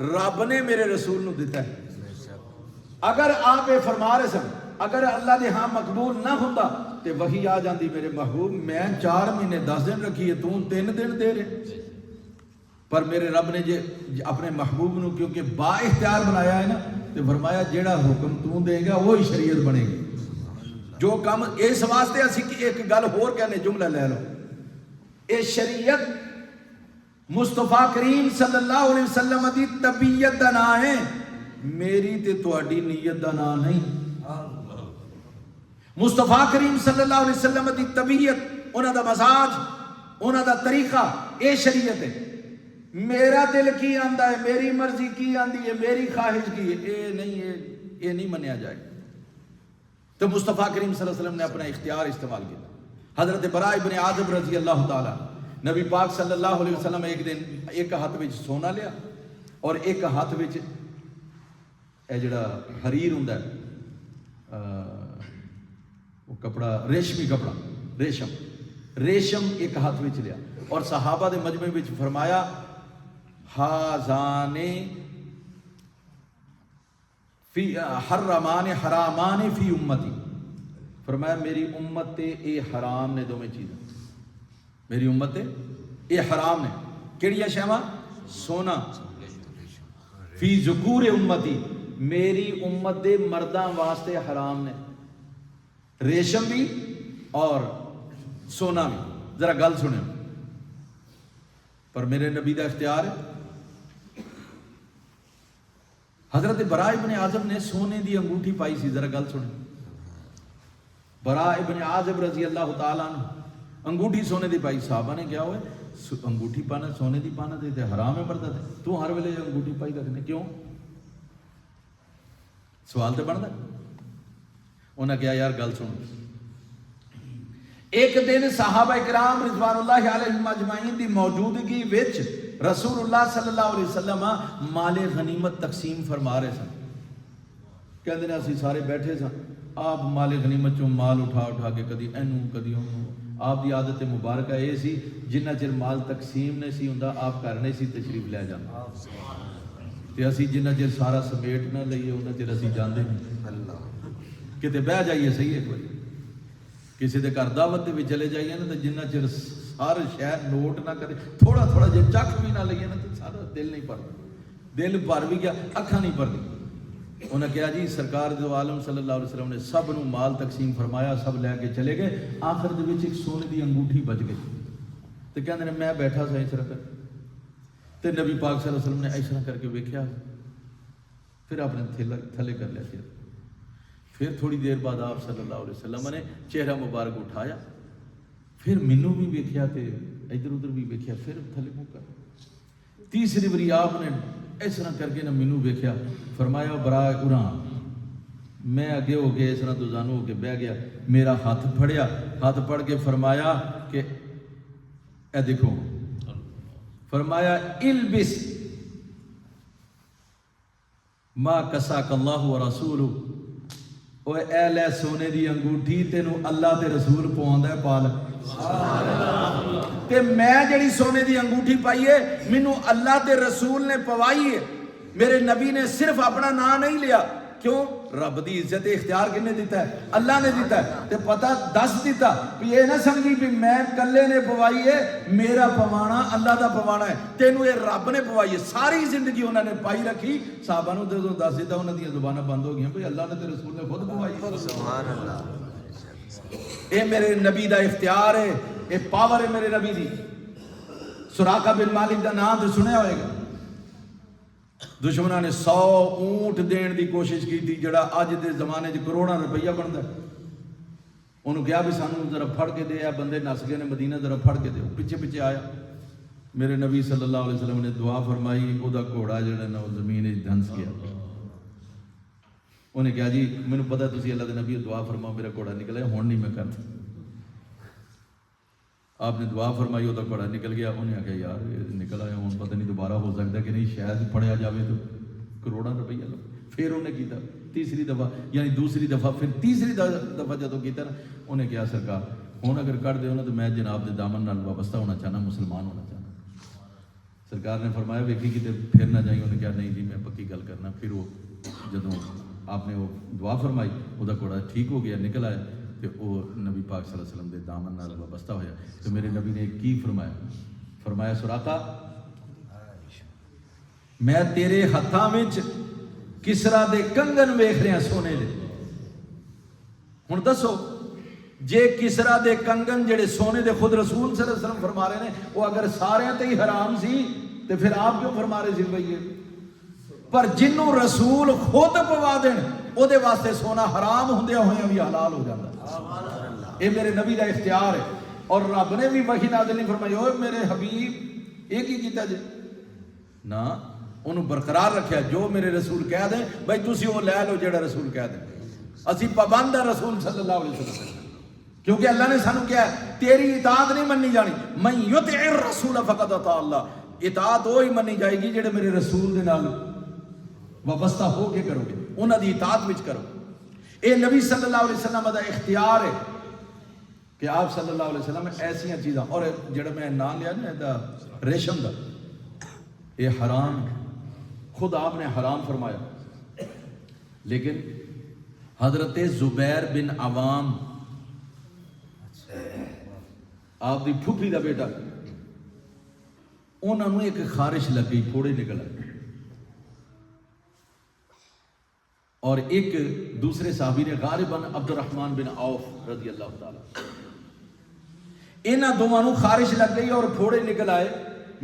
رب نے میرے رسول نو دیتا ہے۔ اگر آپ یہ فرما رہے سن، اگر اللہ دے ہاں مقبول نہ ہوندا تے وہی آ جاندی میرے محبوب میں 4 مہینے 10 دن رکھی ہے، تو 3 دن دے رہے، پر میرے رب نے جے اپنے محبوب نو کیونکہ با اختیار بنایا ہے نا، تے فرمایا جیڑا حکم تو دے گا وہی شریعت بنے گی۔ جو کم اس واسطے اسی ایک گل ہور کہنے، جملہ لے لو، اے شریعت مصطفیٰ کریم صلی اللہ علیہ وسلم دی طبیعت دا نام ہے، میری تے تہاڈی نیت دا نام نہیں. مصطفیٰ کریم صلی اللہ علیہ وسلم دی طبیعت، انہاں دا مزاج، انہاں دا طریقہ، اے شریعت ہے. میرا دل کی آندا ہے، میری مرضی کی آندی ہے، میری خواہش کی ہے، اے نہیں منیا جائے. تو مصطفیٰ کریم صلی اللہ علیہ وسلم نے اپنا اختیار استعمال کیا. حضرت براء ابن عازب رضی اللہ تعالیٰ، نبی پاک صلی اللہ علیہ وسلم ایک دن ایک ہاتھ وچ سونا لیا اور ایک ہاتھ وچ اے جڑا حریر ہوندا ہے وہ کپڑا، ریشمی کپڑا، ریشم ایک ہاتھ وچ لیا اور صحابہ دے مجمع وچ فرمایا ہازان فی حرامان فی امتی. فرمایا میری امت تے اے حرام نے دوویں چیزاں، میری امت تے اے حرام نے. کیڑیاں شیواں؟ سونا. فی ذکور امتی، میری امت دے مرداں واسطے حرام نے، ریشم بھی اور سونا بھی. ذرا گل سنیں، پر میرے نبی دا اختیار ہے. حضرت براء ابن عازب نے سونے دی انگوٹھی پائی سی. ذرا گل سنیں، براء ابن عازب رضی اللہ تعالیٰ عنہ انگوٹھی سونے دی پائی. صحابہ نے کیا ہوئے انگوٹھی پانا سونے دی پانا تے حرام ہے پڑتا تھے، تو ہر ویلے انگوٹھی پائی رکھنے کیوں؟ سوال تے بنتا. انہاں کیا یار گل سن. ایک دن صحابہ کرام رضوان اللہ علیہم اجمعین دی موجودگی وچ رسول اللہ صلی اللہ علیہ وسلم مال غنیمت تقسیم فرما رہے سن. کہندے نے اسی سارے بیٹھے سن، آپ مال غنیمت چوں مال اٹھا کے کدی اینوں کدی اونوں. آپ دی عادت مبارکہ یہ سی جنہ چر مال تقسیم نہیں سی ہوندا آپ گھر نہیں سی تشریف لے جاندے تے اسی جنہ چر سارا سمیٹ نہ لئیے انہاں چر اسی جاندے نہیں. کتے بہ جائیے صحیح ایک بار کسی دے گھر دعوت دے وچ چلے جائیے نا تے جنہ چر سارے شہر نوٹ نہ کرے تھوڑا جے چکھ بھی نہ لئیے نا تے سارا دل نہیں بھردا. دل بھر بھی گیا اکھاں نہیں بھردی. انہاں کہا جی سرکار دو عالم صلی اللہ علیہ وسلم نے سب نو مال تقسیم فرمایا، سب لے کے چلے گئے. آخر دے وچ ایک سونے دی انگوٹھی بچ گئی. تے کہندے نے میں بیٹھا سا اس طرح تے نبی پاک صلی اللہ علیہ وسلم نے اس طرح کر کے ویکھیا، پھر آپ نے تھلے کر لیا چہرہ. پھر تھوڑی دیر بعد آپ صلی اللہ علیہ وسلم نے چہرہ مبارک اٹھایا، پھر مینوں بھی ویکھیا تے ادھر ادھر بھی ویکھیا، پھر تھلے منہ کر. تیسری باری آپ نے اس طرح کر کے نہ مینوں ویکھیا، فرمایا براء اراں. میں اگے ہو کے اس طرح دوزانو ہو کے بہ گیا، میرا ہاتھ پھڑیا، ہاتھ پڑھ کے فرمایا کہ اے دیکھو، فرمایا البس ما کساک اللہ و رسولہ. اوے اے لے سونے دی انگوٹھی تینوں اللہ تے رسول پواوندا ہے پال. تے میں جڑی سونے دی انگوٹھی پائی ہے مینوں اللہ تے رسول نے پوائی ہے. میرے نبی نے صرف اپنا نام نہیں لیا. کیوں؟ رب دی عزت اختیار کنے دیتا ہے؟ اللہ نے دیتا ہے. تے پتہ دس دیتا کہ یہ نہ سمجھی بھی میں کلے نے پوائی ہے، میرا پوانا اللہ دا پوانا ہے، تینوں یہ رب نے پوائی ہے. ساری زندگی انہوں نے پائی رکھی. صحابہ نو تے دس دیتا انہاں دی زباناں بند ہو گئیں بھئی اللہ نے تے رسول نے خود پوائی ہے. سبحان اللہ. اے میرے نبی دا اختیار ہے، اے پاور ہے میرے نبی دی. سراقہ بن مالک دا نام تے سنیا ہوئے گا. دشمنوں نے 100 اونٹ دین دی کوشش کی تھی جڑا اج دے زمانے چ کروڑاں روپیہ بنتا ہے. انہوں کہا بھی سانوں ذرا پھڑ کے دے. بندے نس گئے نے مدینہ، ذرا پھڑ کے دے. پیچھے آیا. میرے نبی صلی اللہ علیہ وسلم نے دعا فرمائی، او دا گھوڑا جڑا نا وہ زمین وچ دھنس گیا. انہیں کہا جی مینوں پتہ تسی اللہ دے نبی دعا فرماؤ میرا گھوڑا نکلے، ہن نہیں میں کرتا. آپ نے دعا فرمائی، وہ گھوڑا نکل گیا. انہیں آخیا یار یہ نکل آیا ہوں پتہ نہیں دوبارہ ہو سکتا کہ نہیں، شاید پڑھیا جاوے تو کروڑاں روپیہ لو. پھر انہیں کیتا تیسری دفعہ، یعنی دوسری دفعہ، پھر تیسری دفعہ جدوں کیتا نا انہیں کہا سرکار ہوں اگر کر دے تو میں جناب دے دامن نال وابستہ ہونا چاہنا، مسلمان ہونا چاہنا. سرکار نے فرمایا ویکھی کتے پھر نہ جائیں. انہیں کہا نہیں جی میں پکی گل کرنا. پھر وہ جدوں آپ نے وہ دعا فرمائی وہ گھوڑا ٹھیک ہو گیا، نکل آیا تو وہ نبی پاک صلی اللہ علیہ وسلم دے دامن نال وابستہ ہویا. تو میرے نبی نے کی فرمایا؟ فرمایا سراقہ میں تیرے ہتھاں وچ کسرا دے کنگن ویکھ رہا سونے دے. ہن دسو جے کسرا دے کنگن جڑے سونے دے خود رسول صلی اللہ علیہ وسلم فرما رہے ہیں وہ اگر سارے تے ہی حرام سی تو پھر آپ کیوں فرما رہے سی بھائی؟ پر جنوں رسول خود پوا دین او دے واسطے سونا حرام ہوندیا ہویا بھی حلال ہو جاتا. یہ میرے نبی دا اختیار ہے. اور رب نے بھی وحی نازل نہیں فرمائی اوے میرے حبیب ایک ہی کیتا جے نا، انہوں برقرار رکھیا جو میرے رسول کہہ دیں بھائی تسی وہ لے لو جڑا رسول کہہ دیں. اسی پابند ہے رسول صلی اللہ علیہ وسلم، کیونکہ اللہ نے سانو کیا ہے تیری اطاعت نہیں مننی جانی. من یطع الرسول فقد اطاع اللہ. اطاعت وہی مننی جائے گی جڑے میرے رسول دے نال وابستہ ہو کے کرو گے، انہاں دی اطاعت وچ کرو. اے نبی صلی اللہ علیہ وسلم دا اختیار ہے کہ آپ صلی اللہ علیہ وسلم ایسیاں چیزاں، اور جڑا میں نام لیا نا دا ریشم دا، یہ حرام ہے، خود آپ نے حرام فرمایا. لیکن حضرت زبیر بن عوام آپ دی پھوپھی دا بیٹا، انہوں نے ایک خارش لگ گئی، پھوڑے نکل آئے. اور ایک دوسرے صحابی نے غالباً عبد الرحمن بن عوف رضی اللہ تعالی، انہاں دونوں نوں خارش لگ گئی اور پھوڑے نکل آئے.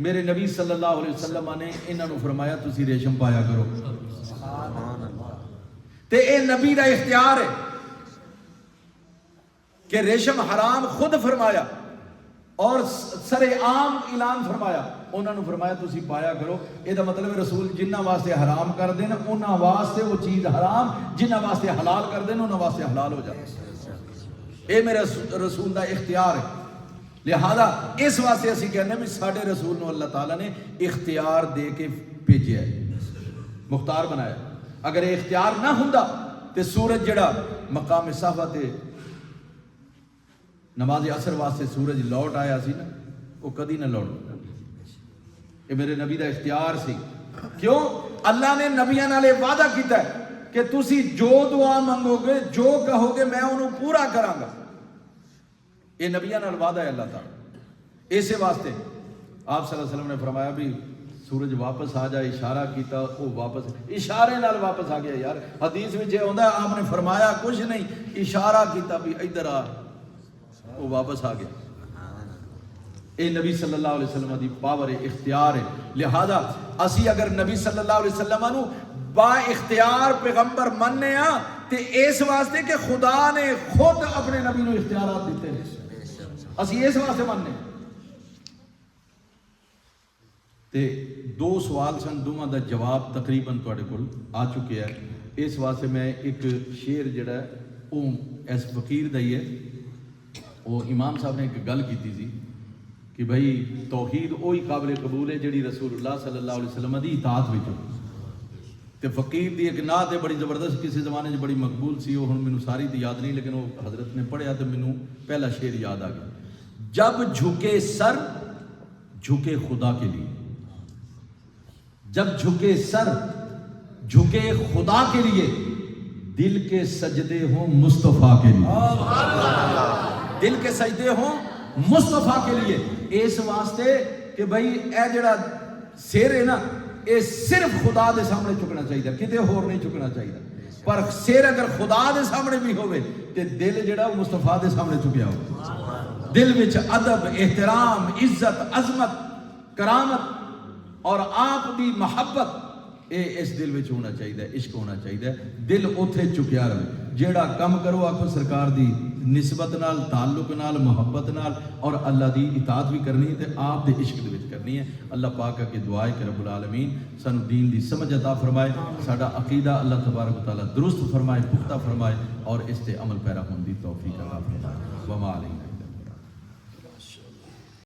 میرے نبی صلی اللہ علیہ وسلم نے انہاں نوں فرمایا تسی ریشم پایا کرو. تے اے نبی دا اختیار ہے کہ ریشم حرام خود فرمایا اور سر عام اعلان فرمایا. انہوں نے فرمایا تسی پایا کرو. یہ دا مطلب رسول جنہ واسطے حرام کر دین انہاں واسطے وہ چیز حرام، جنہ واسطے حلال کر دین انہاں واسطے حلال ہو جائے. اے میرے رسول دا اختیار ہے. لہذا اس واسطے اسی کہنے بھی ساڈے رسول نو اللہ تعالیٰ نے اختیار دے کے بھیجیا ہے، مختار بنایا. اگر یہ اختیار نہ ہوندا تے سورج جڑا مقام صحبہ تے نماز عصر واسطے سورج لوٹ آیا سی نا، وہ کدی نہ لوٹ. یہ میرے نبی دا اختیار سی. کیوں؟ اللہ نے نبیاں نال وعدہ کیتا ہے کہ تسی جو دعا منگو گے، جو کہو گے میں انہوں پورا کراں گا. یہ نبیاں نال وعدہ ہے اللہ تعالیٰ. اسی واسطے آپ صلی اللہ علیہ وسلم نے فرمایا بھی سورج واپس آ جائے، اشارہ کیتا وہ واپس، اشارے نال واپس آ گیا. یار حدیث میں یہ ہوندا ہے آپ نے فرمایا کچھ نہیں، اشارہ کیتا بھی ادھر آ، وہ واپس آ گیا. اے نبی صلی اللہ علیہ وسلم دی پاور ہے، اختیار ہے. لہذا اسی اگر نبی صلی اللہ علیہ وسلم نو با اختیار پیغمبر مننے ہاں تے اس واسطے کہ خدا نے خود اپنے نبی نو اختیارات دیتے ہیں، اسی اس واسطے مننے. تے دو سوال سن، دوواں دا جواب تقریباً تواڈے کول آ چکے ہے. اس واسطے میں ایک شعر جڑا ہے وہ اس فقیر دا ہی ہے. وہ امام صاحب نے ایک گل کیتی سی کہ بھائی توحید وہی قابل قبول ہے جڑی رسول اللہ صلی اللہ علیہ وسلم دی اطاعت وچ. تے فقیر دی ایک نعت ہے بڑی زبردست، کسی زمانے میں بڑی مقبول سی، وہ ہن مینوں ساری تے یاد نہیں لیکن وہ حضرت نے پڑھیا تو مینوں پہلا شعر یاد آ گیا. جب جھکے سر جھکے خدا کے لیے، جب جھکے سر جھکے خدا کے لیے، دل کے سجدے ہوں مصطفیٰ کے لیے، دل کے سجدے ہوں مصطفیٰ کے لیے. اس واسطے کہ بھائی اے جڑا سر ہے نا یہ صرف خدا دے سامنے چکنا چاہیے، کتے ہور نہیں چکنا چاہیے. پر سر اگر خدا دے سامنے بھی ہوئے تے دل جڑا مصطفیٰ دے سامنے چکیا ہو. دل وچ ادب، احترام، عزت، عظمت، کرامت اور آپ دی محبت اے اس دل وچ ہونا چاہیے، عشق ہونا چاہیے. دل اوتھے چکیا رہے. جیڑا کم کرو آکھو سرکار دی نسبت نال، تعلق نال، محبت نال اور اللہ دی اطاعت بھی کرنی ہے تے آپ دے عشق دے وچ کرنی ہے. اللہ پاک کی دعا ہے کہ رب العالمین سانو دین دی سمجھ عطا فرمائے، ساڈا عقیدہ اللہ تبارک و تعالی درست فرمائے، پختہ فرمائے اور اس تے عمل پیرا ہون دی توفیق عطا فرمائے. وما علینا